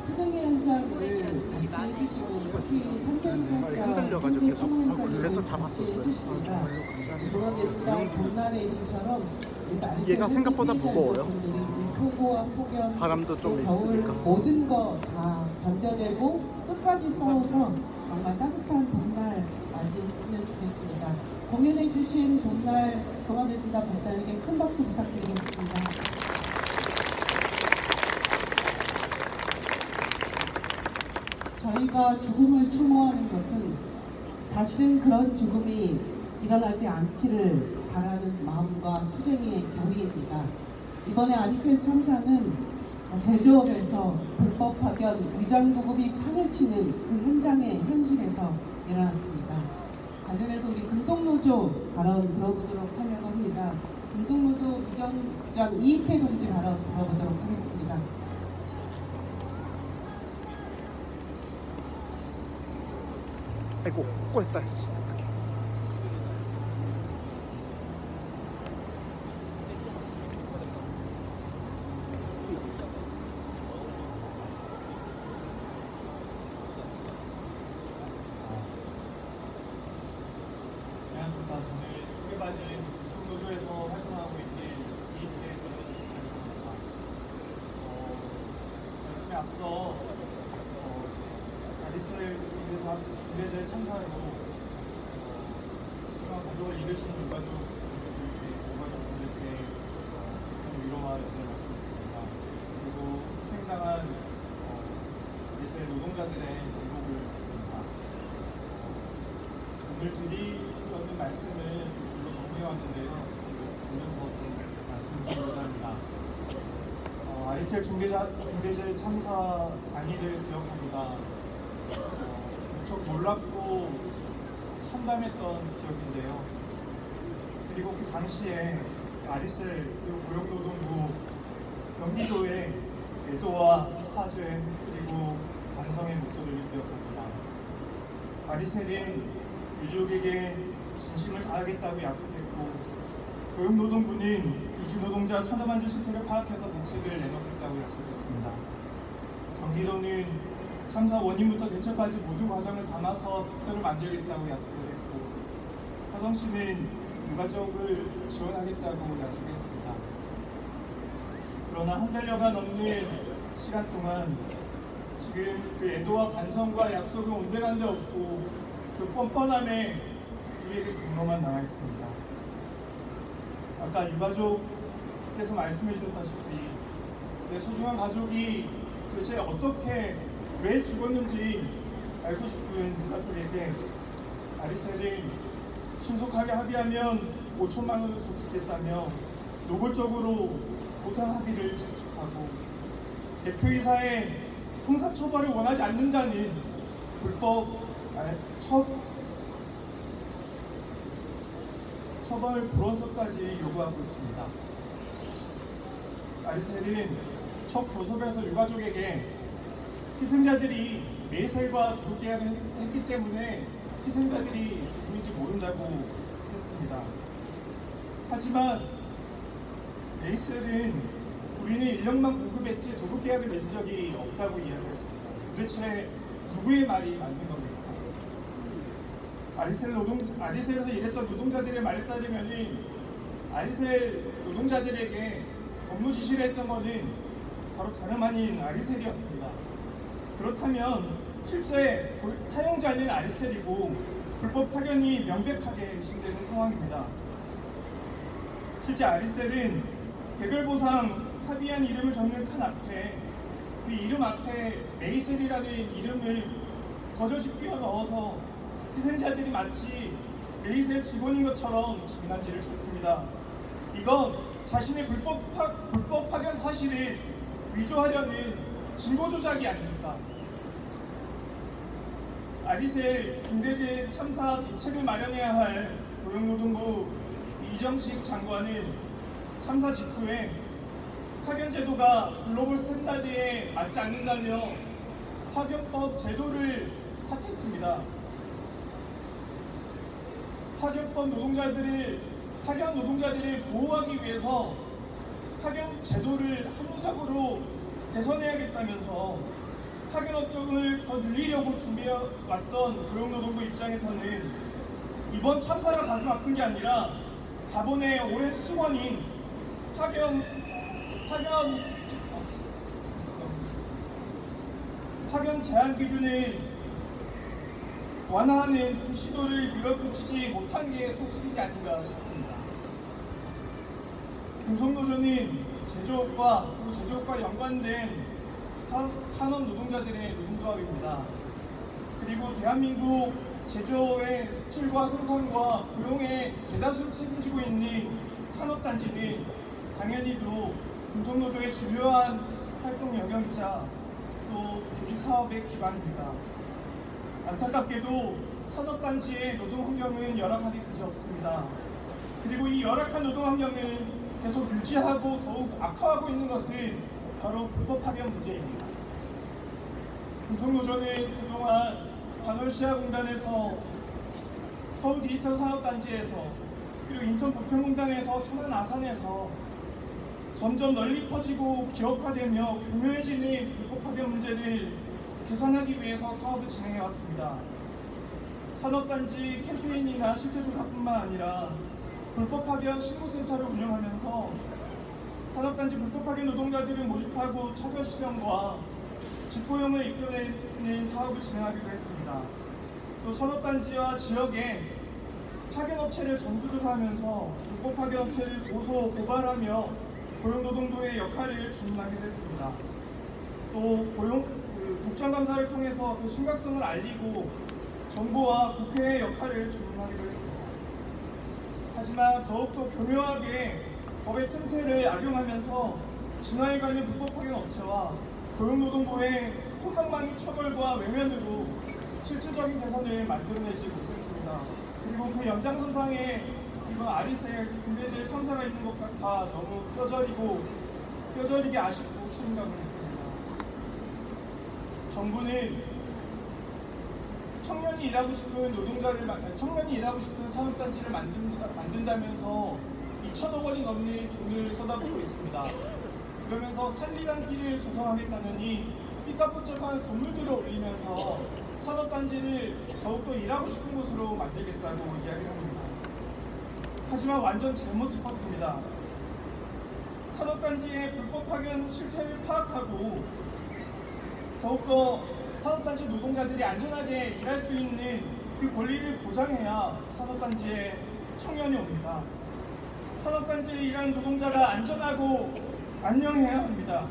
수정의 현장을 같이 해주시고 특히 흔들려가지고 계속 그래서 잡았었어요. 종합예술관 본날의 일처럼 얘가 생각보다 무거워요. 폭우와 폭염, 바람도 좀 겨울 있으니까. 모든 거 다 견뎌내고 끝까지 싸워서 정말 따뜻한 봄날 맞이했으면 좋겠습니다. 공연해주신 봄날 종합예술관 본단에게 큰 박수 부탁드리겠습니다. 저희가 죽음을 추모하는 것은 다시는 그런 죽음이 일어나지 않기를 바라는 마음과 투쟁의 결의입니다. 이번에 아리셀 참사는 제조업에서 불법 파견, 위장보급이 판을 치는 그 현장의 현실에서 일어났습니다. 관련해서 우리 금속노조 발언 들어보도록 하려고 합니다. 금속노조 위정장 이익회 동지 발언 들어보도록 하겠습니다. 아이고 꼬였다. 안녕하십니까. 저는 소개받은 노조에서 활동하고 있는 이인태에 저는 말씀에 앞서 아리셀 중대제에 참가로 소중한 가족을 잃으신 유가족 분들께 위로와 연대를 말씀드립니다. 그리고 희생당한 아리셀 노동자들의 행복을 드립니다. 오늘 드리려는 말씀은 별로 정리해왔는데요. 보면서 좀 말씀드리고자 합니다. 아리셀 중대제 참사 당일을 기억합니다. 무척 놀랍고 참담했던 기억인데요. 그리고 그 당시에 아리셀 그리고 고용노동부 경기도의 애도와 사죄 그리고 반성의 목소리를 기억합니다. 아리셀은 유족에게 진심을 다하겠다고 약속했고 고용노동부는 이주 노동자 산업안전 실태를 파악해서 대책을 내놓겠다고 약속했습니다. 경기도는 참사 원인부터 대처까지 모든 과정을 담아서 특서를 만들겠다고 약속을 했고 화성시는 유가족을 지원하겠다고 약속했습니다. 그러나 한 달여가 넘는 시간 동안 지금 그 애도와 반성과 약속은 온데간데 없고 그 뻔뻔함에 우리에게 분노만 남아 있습니다. 아까 유가족께서 말씀해 주셨다시피 내 소중한 가족이 도대체 어떻게 왜 죽었는지 알고 싶은 유가족에게 아리셀은 신속하게 합의하면 5천만 원을 더 주겠다며 노골적으로 보상 합의를 재촉하고 대표이사의 형사처벌을 원하지 않는다는 처벌 불원서까지 요구하고 있습니다. 아리셀은 첫 교섭에서 유가족에게 희생자들이 매셀과 도계약을 했기 때문에 희생자들이 누구인지 모른다고 했습니다. 하지만 메이셀은 우리는 인력만 공급했지 도급계약을 맺은 적이 없다고 이야기했습니다. 도대체 누구의 말이 맞는 겁니까? 아리셀에서 일했던 노동자들의 말에 따르면 아리셀 노동자들에게 업무 지시를 했던 것은 바로 다름 아닌 아리셀이었습니다. 그렇다면 실제 사용자는 아리셀이고 불법 파견이 명백하게 의심되는 상황입니다. 실제 아리셀은 개별 보상 합의한 이름을 적는 칸 앞에 그 이름 앞에 메이셀이라는 이름을 거저시 끼워 넣어서 희생자들이 마치 메이셀 직원인 것처럼 장난질을 쳤습니다. 이건 자신의 불법 파견 사실을 위조하려는 증거 조작이 아닙니까? 아리셀 중대재해 참사 대책을 마련해야 할 고용노동부 이정식 장관은 참사 직후에 파견 제도가 글로벌 스탠다드에 맞지 않는다며 파견법 제도를 탓했습니다. 파견 노동자들을 보호하기 위해서 파견 제도를 합리적으로 개선해야겠다면서 파견 업종을 더 늘리려고 준비해왔던 고용노동부 입장에서는 이번 참사가 가슴 아픈 게 아니라 자본의 오랜 수건인 파견 제한 기준을 완화하는 그 시도를 밀어붙이지 못한 게 속속인 게 아닌가 싶습니다. 금속노조는 제조업과 연관된 산업 노동자들의 노동조합입니다. 그리고 대한민국 제조의 수출과 생산과 고용의 대다수를 책임지고 있는 산업단지는 당연히도 금속노조의 중요한 활동 영역이자 또 조직사업의 기반입니다. 안타깝게도 산업단지의 노동환경은 열악하기 그지없습니다. 그리고 이 열악한 노동환경을 계속 유지하고 더욱 악화하고 있는 것은 바로 불법 파견 문제입니다. 금속노조는 그동안 간월시야공단에서 서울 디지털 산업단지에서 그리고 인천 부평공단에서 천안 아산에서 점점 널리 퍼지고 기업화되며 교묘해지는 불법 파견 문제를 개선하기 위해서 사업을 진행해 왔습니다. 산업단지 캠페인이나 실태조사뿐만 아니라 불법 파견 신고센터를 운영하면서 산업단지 불법 파견 노동자들을 모집하고 처벌 실현과 직고용을 이끌어내는 사업을 진행하기도 했습니다. 또 산업단지와 지역에 파견업체를 전수조사하면서 불법 파견업체를 고소, 고발하며 고용노동부의 역할을 주문하기도 했습니다. 또 국정감사를 통해서 그 심각성을 알리고 정부와 국회의 역할을 주문하기도 했습니다. 하지만 더욱더 교묘하게 법의 틈새를 악용하면서 진화에 관련 불법 파견 업체와 고용노동부의 솜방망이 처벌과 외면으로 실질적인 개선을 만들어내지 못했습니다. 그리고 그 연장선상에 이번 아리셀 중대재해 참사가 있는 것 같아 너무 뼈저리게 아쉽고 책임감을 느낍니다. 정부는 청년이 일하고 싶은 산업단지를 만든다면서 2천억 원이 넘는 돈을 쏟아붓고 있습니다. 그러면서 살리란 길을 조성하겠다느니 삐까뻔쩍한 건물들을 올리면서 산업단지를 더욱더 일하고 싶은 곳으로 만들겠다고 이야기합니다. 하지만 완전 잘못 짚었습니다. 산업단지의 불법 파견 실태를 파악하고 더욱더 산업단지 노동자들이 안전하게 일할 수 있는 그 권리를 보장해야 산업단지에 청년이 옵니다. 산업단지에 일하는 노동자가 안전하고 안녕해야 합니다.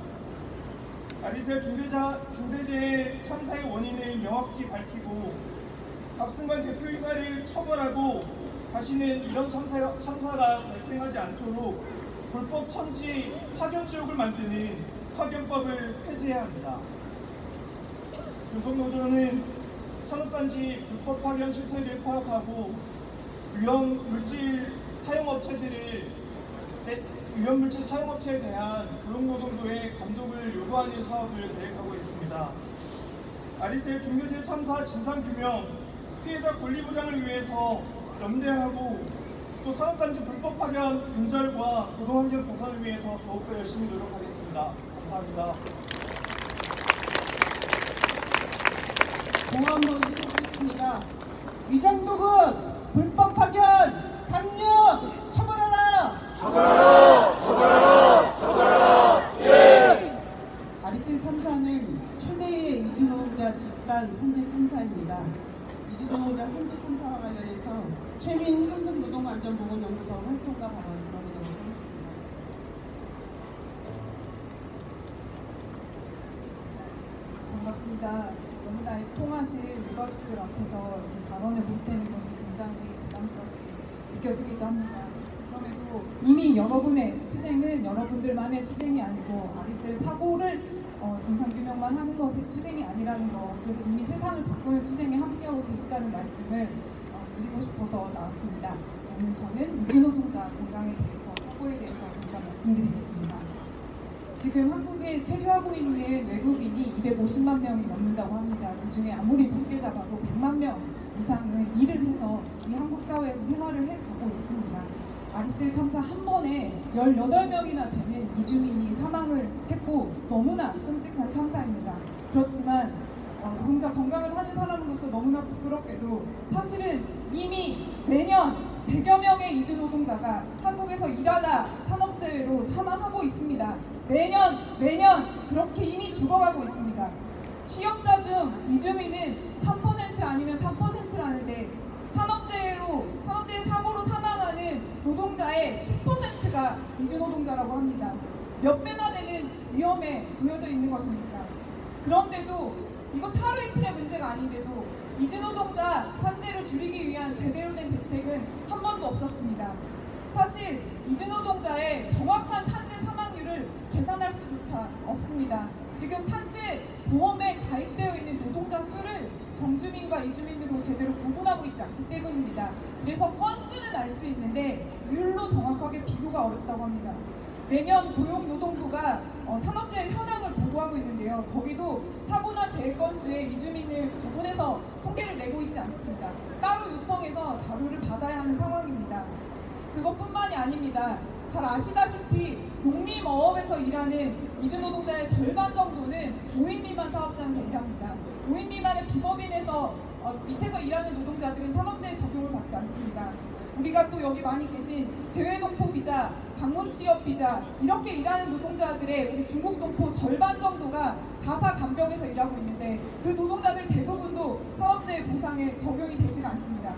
아리셀 중대재해 참사의 원인을 명확히 밝히고 박승관 대표이사를 처벌하고 다시는 이런 참사가 발생하지 않도록 불법 천지 파견지옥을 만드는 파견법을 폐지해야 합니다. 교섭노조는 산업단지 불법 파견 실태를 파악하고 위험물질 사용업체에 대한 고용노동부의 감독을 요구하는 사업을 계획하고 있습니다. 아리셀 중대재해 참사 진상규명, 피해자 권리보장을 위해서 연대하고 또 산업단지 불법 파견 근절과 노동환경 개선을 위해서 더욱더 열심히 노력하겠습니다. 감사합니다. 공항문 해주겠습니다. 위장도급 불법 파견 강력 처벌하라! 처벌하라! 처벌하라! 처벌하라! 예! 아리셀 참사는 최대의 이주노동자 집단 산재 참사입니다. 이주노동자 산재 참사와 관련해서 최민 한국노동안전보건연구소 활동가 발언 들어보도록 하겠습니다. 반갑습니다. 너무나 통하실 유가족들 앞에서 이렇게 발언을 못하는 것이 굉장히 부담스럽게 느껴지기도 합니다. 그럼에도 이미 여러분의 투쟁은 여러분들만의 투쟁이 아니고 아리셀 사고를 진상규명만 하는 것이 투쟁이 아니라는 것, 그래서 이미 세상을 바꾸는 투쟁에 함께하고 계시다는 말씀을 드리고 싶어서 나왔습니다. 오늘 저는 이주노동자 건강에 대해서 사고에 대해서 잠깐 말씀드리겠습니다. 지금 한국에 체류하고 있는 외국인이 250만 명이 넘는다고 합니다. 그 중에 아무리 적게 잡아도 100만 명 이상은 일을 해서 이 한국 사회에서 생활을 해가고 있습니다. 아리셀 참사 한 번에 18명이나 되는 이주민이 사망을 했고 너무나 끔찍한 참사입니다. 그렇지만 노동자 건강을 하는 사람으로서 너무나 부끄럽게도 사실은 이미 매년 100여 명의 이주노동자가 한국에서 일하다 산업재해로 사망하고 있습니다. 매년 그렇게 이미 죽어가고 있습니다. 취업자 중 이주민은 3% 아니면 4%라는데 산업재해 사고로 사망하는 노동자의 10%가 이주노동자라고 합니다. 몇 배나 되는 위험에 놓여져 있는 것입니까? 그런데도 이거 하루 이틀의 문제가 아닌데도 이주노동자 산재를 줄이기 위한 제대로 된 대책은 한 번도 없었습니다. 사실 이주노동자의 정확한 산재 사망률을 계산할 수조차 없습니다. 지금 산재 보험에 가입되어 있는 노동자 수를 정주민과 이주민으로 제대로 구분하고 있지 않기 때문입니다. 그래서 건수는 알 수 있는데 율로 정확하게 비교가 어렵다고 합니다. 매년 고용노동부가 산업재해 현황을 보고하고 있는데요. 거기도 사고나 재해 건수의 이주민을 구분해서 통계를 내고 있지 않습니다. 따로 요청해서 자료를 받아야 하는 상황입니다. 그것뿐만이 아닙니다. 잘 아시다시피 농림어업에서 일하는 이주노동자의 절반 정도는 5인 미만 사업장에서 일합니다. 5인 미만의 비법인에서 밑에서 일하는 노동자들은 산업재해 적용을 받지 않습니다. 우리가 또 여기 많이 계신 재외동포비자, 방문취업비자 이렇게 일하는 노동자들의 우리 중국동포 절반 정도가 가사 간병에서 일하고 있는데 그 노동자들 대부분도 산업재해 보상에 적용이 되지가 않습니다.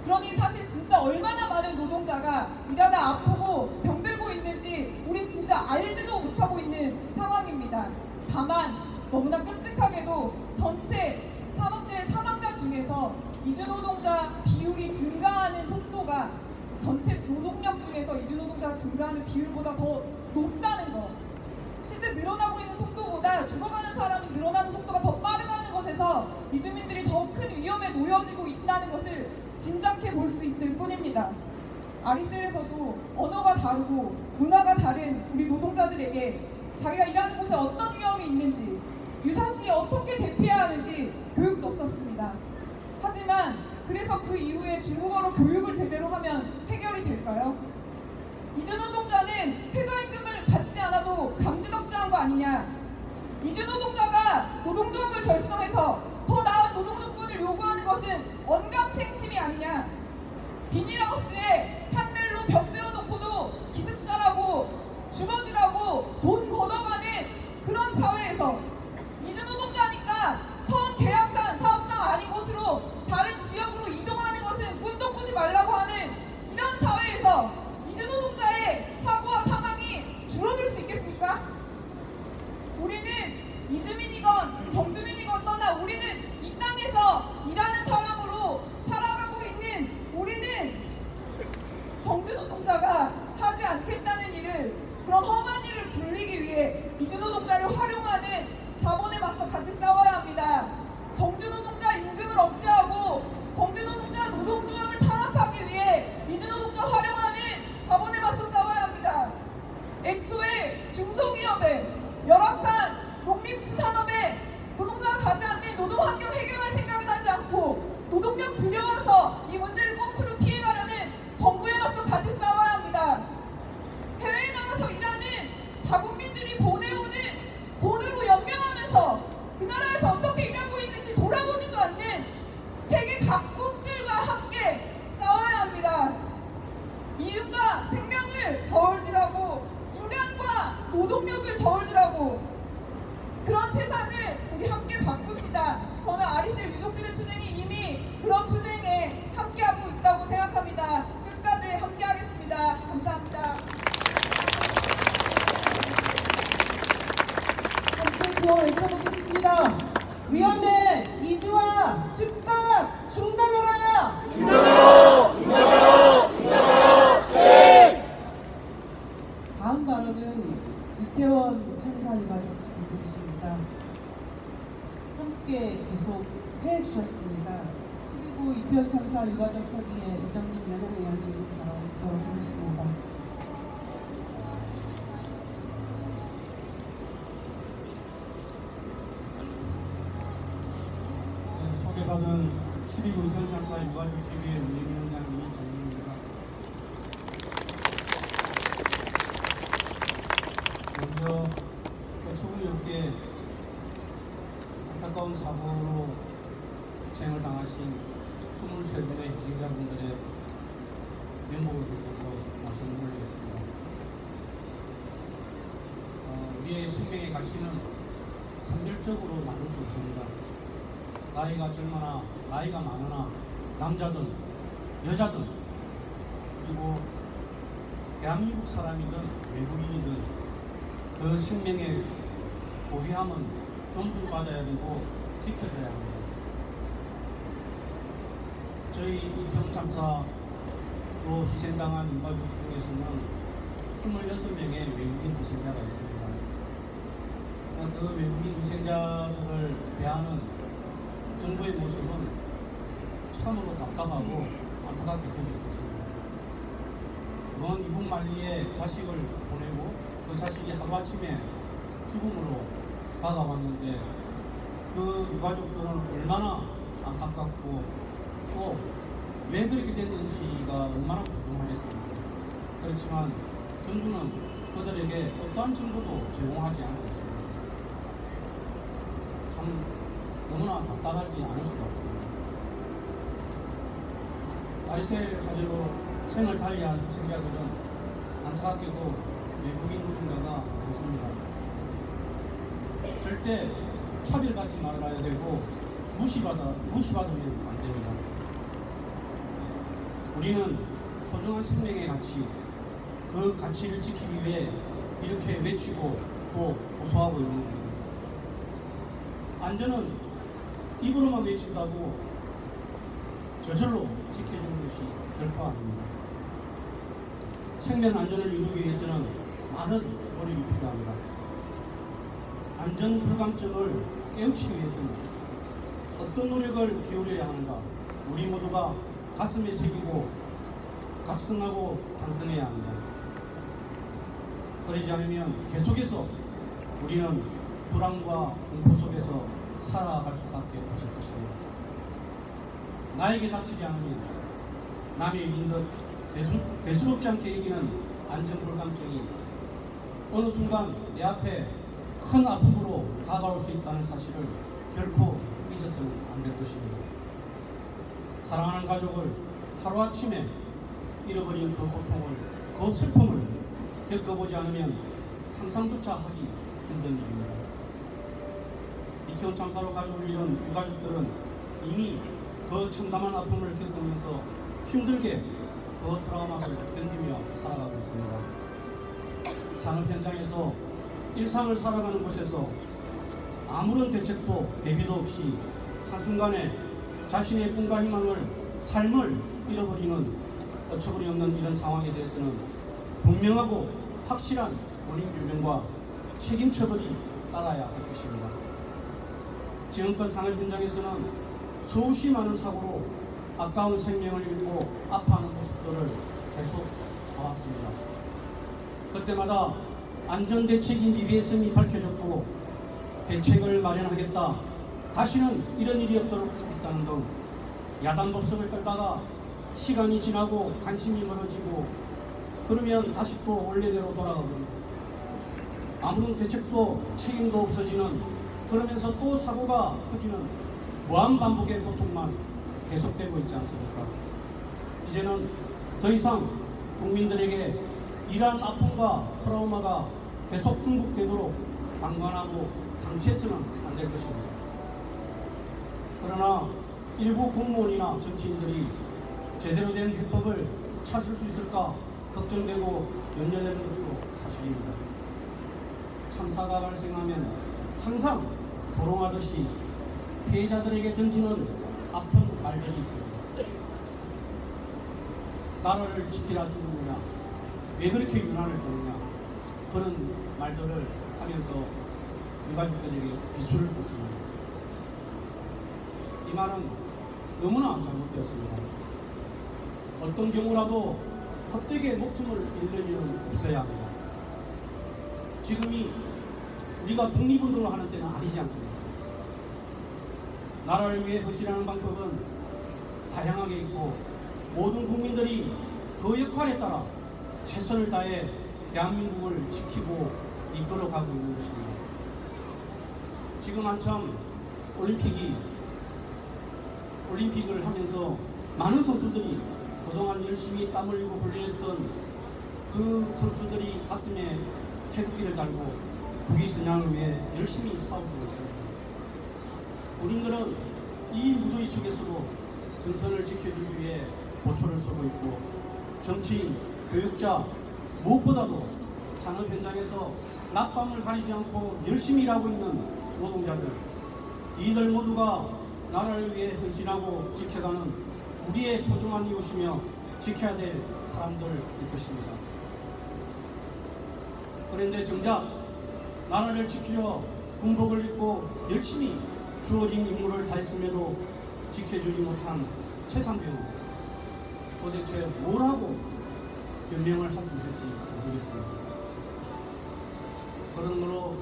그러니 사실 진짜 얼마나 많은 노동자가 일하다 아프고 병들고 있는지 우린 진짜 알지도 못하고 있는 상황입니다. 다만 너무나 끔찍하게도 전체 산업재해 사망자 중에서 이주노동자 비율이 증가하는 속도가 전체 노동력 중에서 이주노동자가 증가하는 비율보다 더 높다는 것. 실제 늘어나고 있는 속도보다 죽어가는 사람이 늘어나는 속도가 더 빠르다는 것에서 이주민들이 더 큰 위험에 놓여지고 있다는 것을 짐작해 볼 수 있을 뿐입니다. 아리셀에서도 언어가 다르고 문화가 다른 우리 노동자들에게 자기가 일하는 곳에 어떤 위험이 있는지 유사시에 어떻게 대피해야 하는지 교육도 없었습니다. 하지만 그래서 그 이후에 중국어로 교육을 제대로 하면 해결이 될까요? 이주노동자는 최저임금을 받지 않아도 감지덕지한 거 아니냐? 이주노동자가 노동조합을 결성해서 더 나은 노동조건을 요구하는 것은 언감생심이 아니냐? 비닐하우스에 판넬로 벽 세워놓고도 기숙사라고 주머지라고 돈 걷어가는 그런 사회에서 이주노동자니까 처음 계약한 사업장 아닌 곳으로 다른 지역으로 이동하는 것은 꿈도 꾸지 말라고 하는 이런 사회에서 이주노동자의 사고와 사망이 줄어들 수 있겠습니까? 우리는 이주민이건 정주민이건 떠나 우리는 이 땅에서 일하는 사람으로 살아가고 있는 우리는 정주노동자가 하지 않겠다는 일을 그런 험한 일을 불리기 위해 이주노동자를 활용하는 자본에 맞서 같이 싸워야 합니다. 정주노동자 임금을 억제하고 정주노동자 노동조합을 탄압하기 위해 이주노동자 활용하는 자본에 맞서 싸워야 합니다. 애초에 중소기업에 열악한 농림수산업에 노동자가 가지 않는 노동환경 해결할 생각은 하지 않고 노동력 들여와서 이 문제를 꼼수로 피해가려는 정부에 맞서 같이 싸워야 합니다. 해외에 나가서 일하는 자국민들이 보내오는 돈으로 연명하면서 그 나라에서 어떻게 일하고 있는지 돌아보지도 않는 세계 각국들과 함께 싸워야 합니다. 이윤과 생명을 저울질하고 인간과 노동력을 저울질하고 그런 세상을 우리 함께 바꿉시다. 저는 아리셀 유족들의 투쟁이 이미 그런 투쟁에 함께하고 있다고 생각합니다. 끝까지 함께하겠습니다. 감사합니다. 함께 구호 외쳐보겠습니다. 위험해 이주와 즉각 중단하라. 중단하라! 중단하라! 중단하라! 네! 다음 발언은 이태원 참사 유가족 분들이십니다. 함께 계속 해주셨습니다. 12구 이태원 참사 유가족 협의회 이정민 연합위원님 발언하도록 하겠습니다. 소개받은 12구 이태원 참사 유가족 협의회 운영위원장 이정민입니다. 먼저 어처구니 없게 안타까운 사고로 희생을 당하신 23분의 희생자분들의 명복을 빌면서 말씀을 올리겠습니다. 우리의 생명의 가치는 선별적으로 나눌 수 없습니다. 나이가 젊거나 나이가 많으나 남자든 여자든 그리고 대한민국 사람이든 외국인이든 그 생명의 고귀함은 존중받아야 되고 지켜져야 합니다. 저희 이태원 참사로 희생당한 유가족 중에서는 26명의 외국인 희생자가 있습니다. 그 외국인 희생자들을 대하는 정부의 모습은 참으로 답답하고 안타깝게 보여졌습니다. 먼 이북 만리에 자식을 보내고 그 자식이 하루아침에 죽음으로 다가왔는데 그 유가족들은 얼마나 안타깝고 또 왜 그렇게 됐는지가 얼마나 궁금하겠습니까? 그렇지만 정부는 그들에게 어떠한 정보도 제공하지 않고 있습니다. 참 너무나 답답하지 않을 수가 없습니다. 아리셀 화재로 생을 달리한 희생자들은 안타깝게도 외국인 노동자가 많습니다. 절대 차별받지 말아야 되고 무시받으면 안 됩니다. 우리는 소중한 생명의 가치, 그 가치를 지키기 위해 이렇게 외치고 또 고소하고 있는 겁니다. 안전은 입으로만 외친다고 저절로 지켜주는 것이 결코 아닙니다. 생명 안전을 이루기 위해서는 많은 노력이 필요합니다. 안전 불감증을 깨우치기 위해서는 어떤 노력을 기울여야 하는가, 우리 모두가 가슴에 새기고 각성하고 반성해야 합니다. 그러지 않으면 계속해서 우리는 불안과 공포 속에서 살아갈 수밖에 없을 것입니다. 나에게 닥치지 않으면 남의 일인 듯 대수롭지 않게 이기는 안전불감증이 어느 순간 내 앞에 큰 아픔으로 다가올 수 있다는 사실을 결코 잊어서는 안 될 것입니다. 사랑하는 가족을 하루아침에 잃어버린 그 고통을, 그 슬픔을 겪어보지 않으면 상상조차 하기 힘든 일입니다. 이태원 참사로 가족을 잃은 유가족들은 이미 그 참담한 아픔을 겪으면서 힘들게 그 트라우마를 견디며 살아가고 있습니다. 산업 현장에서 일상을 살아가는 곳에서 아무런 대책도 대비도 없이 한순간에 자신의 꿈과 희망을, 삶을 잃어버리는 어처구니 없는 이런 상황에 대해서는 분명하고 확실한 원인 규명과 책임 처벌이 따라야 할 것입니다. 지금껏 산업 현장에서는 수없이 많은 사고로 아까운 생명을 잃고 아파하는 모습들을 계속 봐왔습니다. 그때마다 안전대책이 미비했음이 밝혀졌고 대책을 마련하겠다, 다시는 이런 일이 없도록 하겠다는 등 야단법석을 떨다가 시간이 지나고 관심이 멀어지고 그러면 다시 또 원래대로 돌아가고 아무런 대책도 책임도 없어지는, 그러면서 또 사고가 터지는 무한반복의 고통만 계속되고 있지 않습니까? 이제는 더 이상 국민들에게 이러한 아픔과 트라우마가 계속 중복되도록 방관하고 방치해서는 안 될 것입니다. 그러나 일부 공무원이나 정치인들이 제대로 된 해법을 찾을 수 있을까 걱정되고 염려되는 것도 사실입니다. 참사가 발생하면 항상 조롱하듯이 피해자들에게 던지는 아픈 말들이 있습니다. 나라를 지키라 죽느냐, 왜 그렇게 유난을 보느냐, 그런 말들을 하면서 유가족들에게 비수를 꽂습니다. 이 말은 너무나 잘못되었습니다. 어떤 경우라도 헛되게 목숨을 잃는 일은 없어야 합니다. 지금이 우리가 독립운동을 하는 때는 아니지 않습니까? 나라를 위해 헌신하는 방법은 다양하게 있고 모든 국민들이 그 역할에 따라 최선을 다해 대한민국을 지키고 이끌어가고 있는 것입니다. 지금 한참 올림픽을 하면서 많은 선수들이 그동안 열심히 땀 흘리고 훈련했던 그 선수들이 가슴에 태극기를 달고 국위 선양을 위해 열심히 싸우고 있습니다. 우리들은 이 무더위 속에서도 정선을 지켜주기 위해 보초를 서고 있고, 정치인, 교육자, 무엇보다도 산업 현장에서 낮밤을 가리지 않고 열심히 일하고 있는 노동자들, 이들 모두가 나라를 위해 헌신하고 지켜가는 우리의 소중한 이웃이며 지켜야 될 사람들일 것입니다. 그런데 정작 나라를 지키려 군복을 입고 열심히 주어진 임무를 다했음에도 지켜주지 못한 최상병은 도대체 뭘 하고 변명을 할 수 있을지 모르겠습니다. 그러므로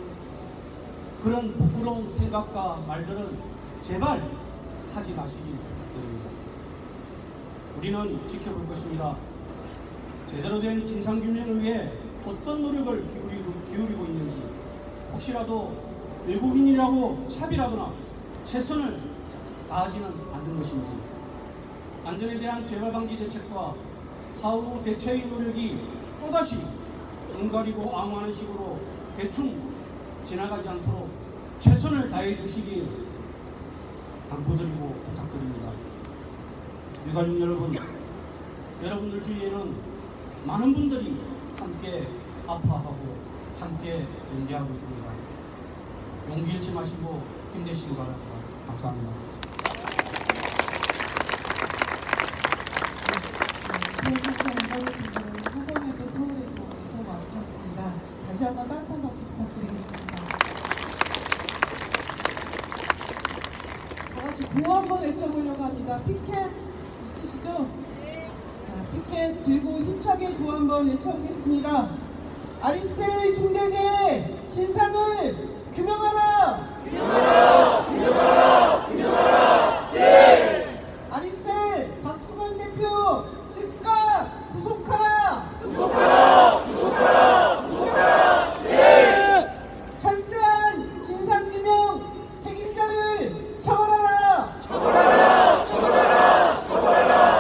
그런 부끄러운 생각과 말들은 제발 하지 마시길 부탁드립니다. 우리는 지켜볼 것입니다. 제대로 된 진상규명을 위해 어떤 노력을 기울이고 있는지, 혹시라도 외국인이라고 차별하거나 최선을 다하지는 않는 것인지, 안전에 대한 재발방지 대책과 사후 대처의 노력이 또다시 눈 가리고 앙호하는 식으로 대충 지나가지 않도록 최선을 다해 주시길 당부드리고 부탁드립니다. 유가족 여러분, 여러분들 주위에는 많은 분들이 함께 아파하고 함께 연대하고 있습니다. 용기 잃지 마시고 힘내시기 바랍니다. 감사합니다. 화성에도 서울에도 수고 많으셨습니다. 다시 한번 따뜻한 박수 부탁드리겠습니다. 다 같이 구호 한번 외쳐보려고 합니다. 피켓 있으시죠? 자, 피켓 들고 힘차게 구호 한번 외쳐보겠습니다. 아리셀 중대재 진상을 규명하라! 규명하라! 규명하라! 규명하라! 아리셀 박수건 대표 즉각 구속하라! 구속하라! 구속하라! 구속하라! 철저한 진상규명 책임자를 처벌하라! 처벌하라! 처벌하라! 처벌하라!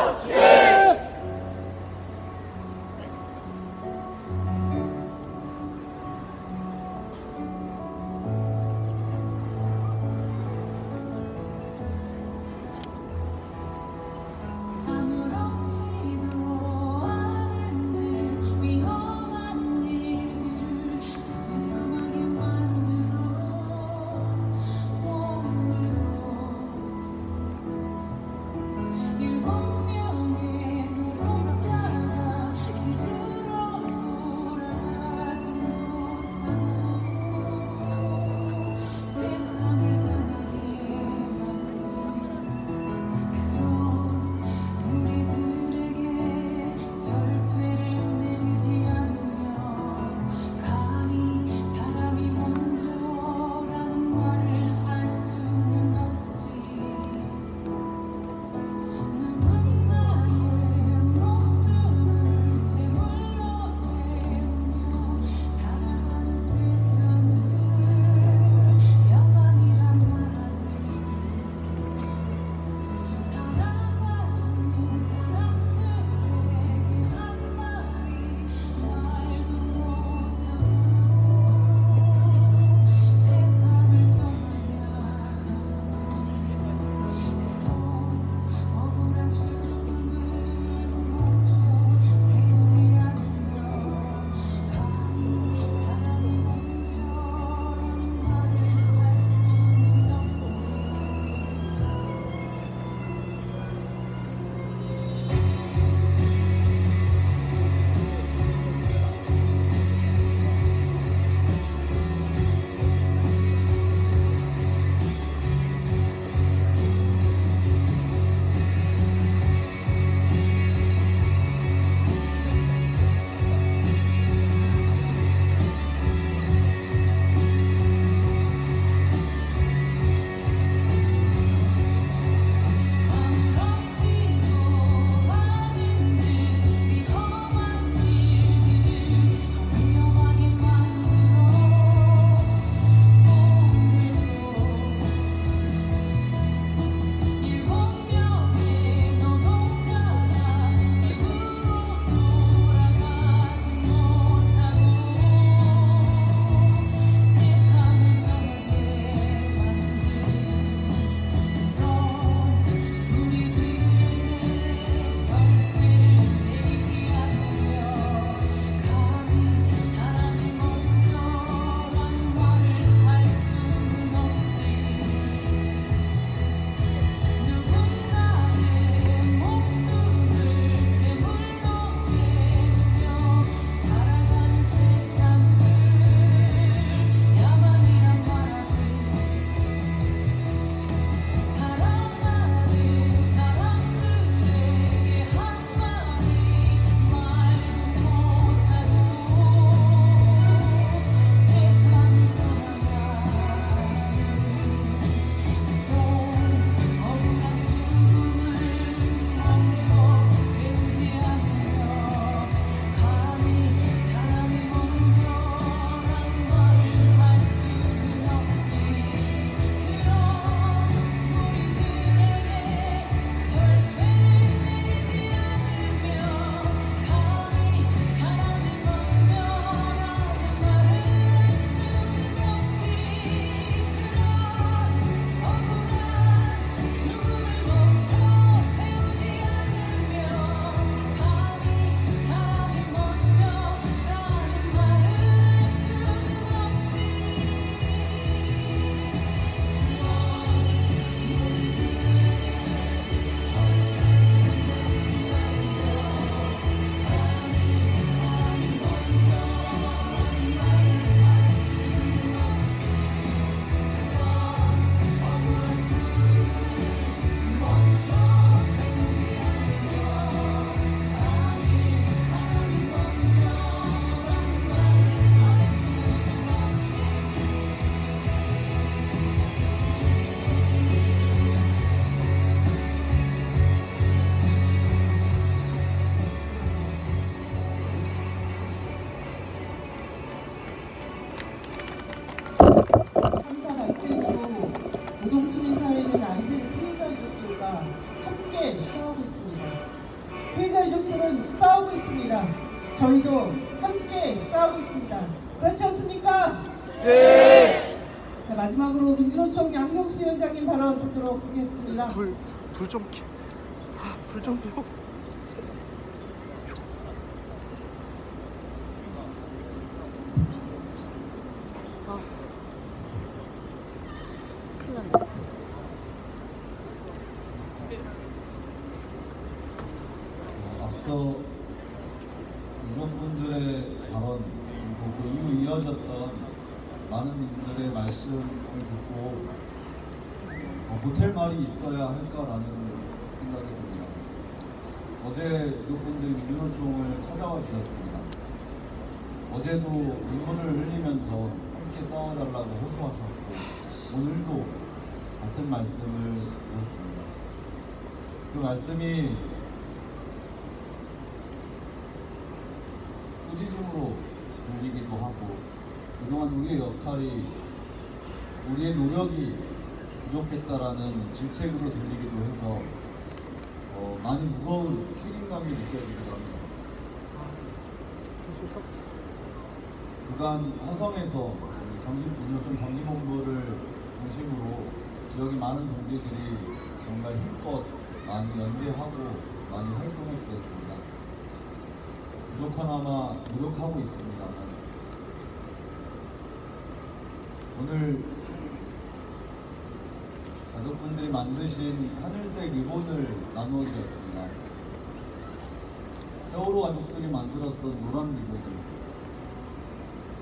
싸우고 있습니다. 저희도 함께 싸우고 있습니다. 그렇지 않습니까? 네. 자, 마지막으로 민주노총 양경수 위원장님 발언 듣도록 하겠습니다. 불 좀 켜. 불 좀 켜. 큰일 났네. 앞서 유족분들의 발언 그리고 그 이후 이어졌던 많은 분들의 말씀을 듣고 보탤 말이 있어야 할까라는 생각이 듭니다. 어제 유족분들이 민주노총을 찾아와 주셨습니다. 어제도 눈물을 흘리면서 함께 싸워달라고 호소하셨고 오늘도 같은 말씀을 주셨습니다. 그 말씀이 꾸짖음으로 들리기도 하고 그동안 우리의 역할이 우리의 노력이 부족했다라는 질책으로 들리기도 해서 많이 무거운 책임감이 느껴지기도 합니다. 그간 화성에서 민주노총 정기본부를 중심으로 지역의 많은 동지들이 정말 힘껏 많이 연대하고 많이 활동해 주셨습니다. 부족하나마 노력하고 있습니다만 오늘 가족분들이 만드신 하늘색 리본을 나누어 드렸습니다. 세월호 가족들이 만들었던 노란 리본을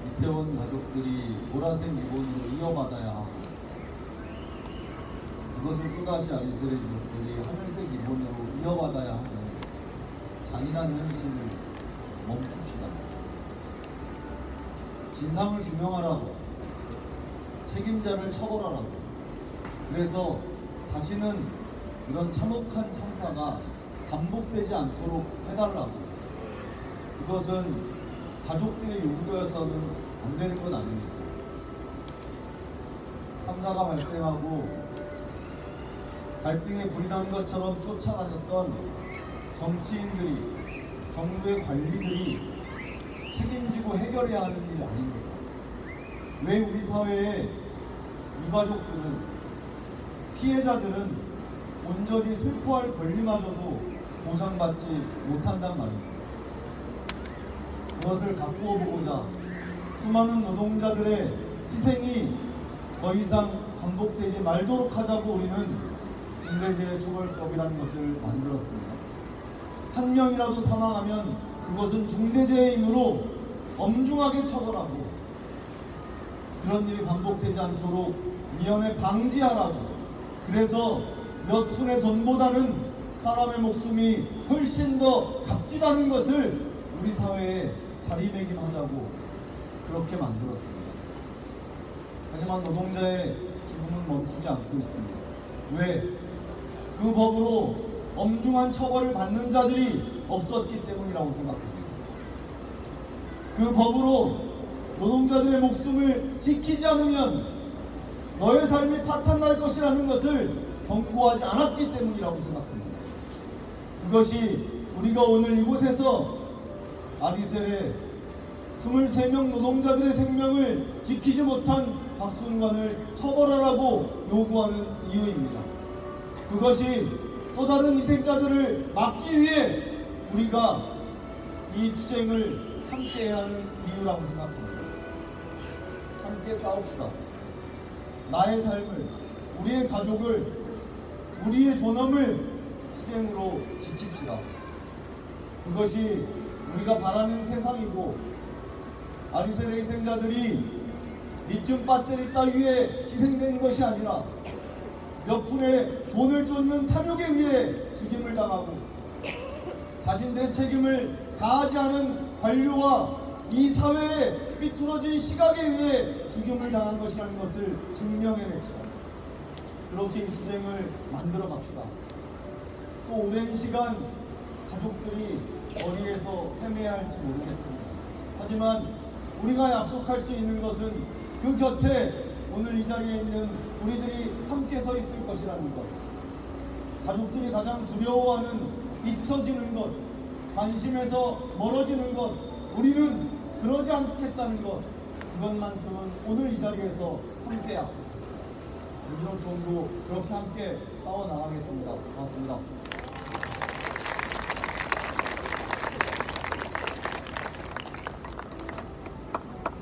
이태원 가족들이 보라색 리본으로 이어받아야 하고 그것을 또다시 아리스레 가족들이 하늘색 리본으로 이어받아야 하는 잔인한 현실을 멈춥시다. 진상을 규명하라고, 책임자를 처벌하라고, 그래서 다시는 이런 참혹한 참사가 반복되지 않도록 해달라고. 그것은 가족들의 요구여서는 안 되는 건 아닙니다. 참사가 발생하고 갈등에 불이 난 것처럼 쫓아다녔던 정치인들이, 정부의 관리들이 책임지고 해결해야 하는 일 아닙니까? 왜 우리 사회의 유가족들은, 피해자들은 온전히 슬퍼할 권리마저도 보장받지 못한단 말입니다. 그것을 바꾸어 보고자 수많은 노동자들의 희생이 더 이상 반복되지 말도록 하자고 우리는 중대재해처벌법이라는 것을 만들었습니다. 한 명이라도 사망하면 그것은 중대재해이므로 엄중하게 처벌하고 그런 일이 반복되지 않도록 미연에 방지하라고. 그래서 몇 푼의 돈보다는 사람의 목숨이 훨씬 더 값지다는 것을 우리 사회에 자리매김하자고 그렇게 만들었습니다. 하지만 노동자의 죽음은 멈추지 않고 있습니다. 왜? 그 법으로 엄중한 처벌을 받는 자들이 없었기 때문이라고 생각합니다. 그 법으로 노동자들의 목숨을 지키지 않으면 너의 삶이 파탄날 것이라는 것을 경고하지 않았기 때문이라고 생각합니다. 그것이 우리가 오늘 이곳에서 아리셀의 23명 노동자들의 생명을 지키지 못한 박순관을 처벌하라고 요구하는 이유입니다. 그것이 또 다른 희생자들을 막기 위해 우리가 이 투쟁을 함께 해야 하는 이유라고 생각합니다. 함께 싸웁시다. 나의 삶을, 우리의 가족을, 우리의 존엄을 투쟁으로 지킵시다. 그것이 우리가 바라는 세상이고 아리셀의 희생자들이 리튬 배터리 따위에 희생된 것이 아니라 몇 푼의 돈을 쫓는 탐욕에 의해 죽임을 당하고 자신들의 책임을 다하지 않은 관료와 이 사회의 삐뚤어진 시각에 의해 죽임을 당한 것이라는 것을 증명해냅시다. 그렇게 이 투쟁을 만들어 갑시다. 또 오랜 시간 가족들이 어디에서 헤매야 할지 모르겠습니다. 하지만 우리가 약속할 수 있는 것은 그 곁에 오늘 이 자리에 있는 우리들이 함께 서 있을 것이라는 것. 가족들이 가장 두려워하는 잊혀지는 것, 관심에서 멀어지는 것, 우리는 그러지 않겠다는 것, 그것만큼은 오늘 이 자리에서 함께 약속합니다. 부지런 총도 그렇게 함께 싸워 나가겠습니다. 고맙습니다.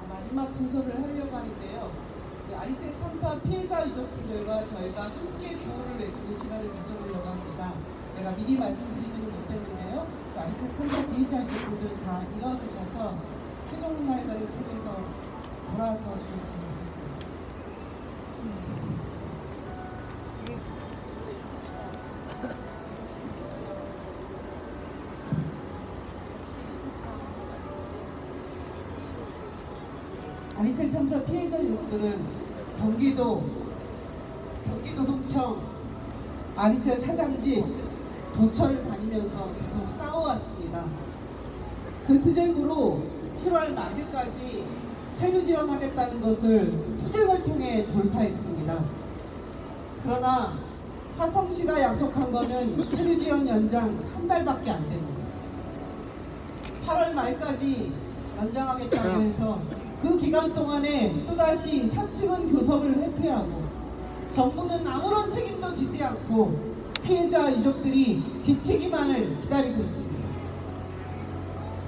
마지막 순서를 하려고 하는데요. 아리셀 참사 피해자 유족들과 저희가 함께 구호를 외치는 시간을 가져보려고 합니다. 제가 미리 말씀드리지는 못했는데요. 아리셀 참사 피해자 유족분들 다 일어서셔서 최종 날짜를 통해서 돌아서 주셨으면 좋겠습니다. 아리셀 참사 피해자 유족들은 경기도 동청 아리셀 사장집 도처를 다니면서 계속 싸워왔습니다. 그 투쟁으로 7월 말일까지 체류 지원하겠다는 것을 투쟁을 통해 돌파했습니다. 그러나 화성시가 약속한 것은 체류 지원 연장 한 달밖에 안 됩니다. 8월 말까지 연장하겠다고 해서 그 기간 동안에 또다시 사측은 교섭을 회피하고 정부는 아무런 책임도 지지 않고 피해자 유족들이 지치기만을 기다리고 있습니다.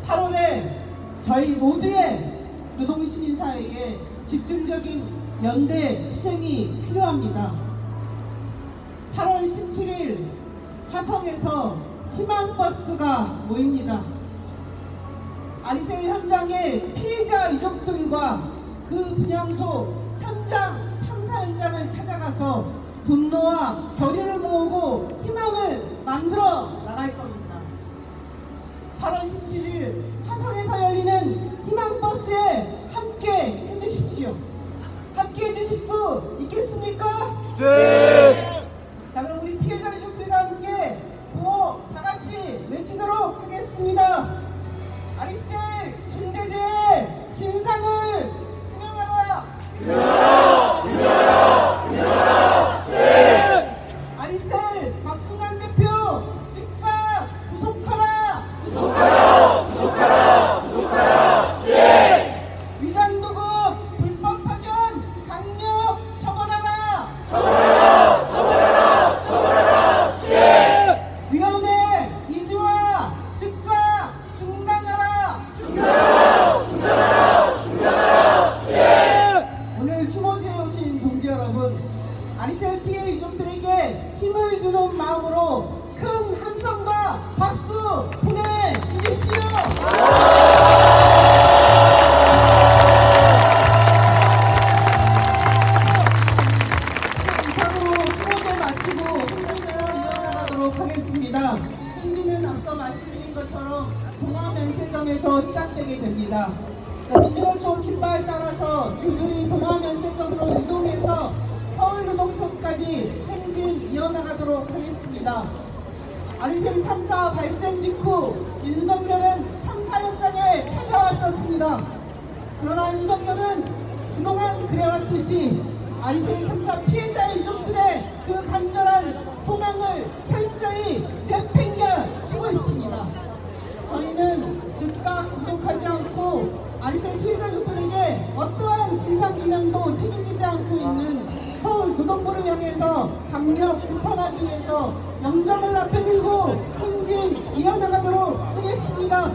8월에 저희 모두의 노동시민사회에 집중적인 연대 투쟁이 필요합니다. 8월 17일 화성에서 희망버스가 모입니다. 아리셀 현장의 피해자 유족들과 그 분향소 현장 참사 현장을 찾아가서 분노와 결의를 모으고 희망을 만들어 나갈 겁니다. 8월 17일 화성에서 열리는 희망버스에 함께 해주십시오. 함께 해주실 수 있겠습니까? 네. 자, 그럼 우리 피해자 유족들과 함께 구호 다 같이 외치도록 하겠습니다. 아리셀 중대재해 진상을 규명하라! 규명하라! 네! 아리셀 박순환 대표 즉각 구속하라! 구속하라! 네! 위장도급 불법 파견 강력 처벌하라! 처벌하라! 네! 위험해 이주와 즉각 중단하라! 오늘 추모제에 오신 동지 여러분, 아리셀 피해 유족들에게 힘을 주는 마음으로 큰 함성과 박수 보내주십시오. 이상으로 추모제 마치고 행진을 이어나가도록 하겠습니다. 행진은 앞서 말씀드린 것처럼 동화면세점에서 시작되게 됩니다. 민주노총 깃발 따라서 줄줄이 동화면세점으로 이동해서 서울노동청까지 행진 이어나가도록 하겠습니다. 아리셀 참사 발생 직후 윤석열은 참사 현장에 찾아왔었습니다. 그러나 윤석열은 그동안 그래왔듯이 아리셀 참사 피해자의 유족들의 그 간절한 소망을 철저히 내팽개치고 있습니다. 저희는 즉각 구속하지 않고 아리셀 피해자들에게 어떠한 진상규명도 책임지지 않고 있는 서울 노동부를 향해서 강력 규탄하기 위해서 영정을 앞에 들고 행진 이어나가도록 하겠습니다.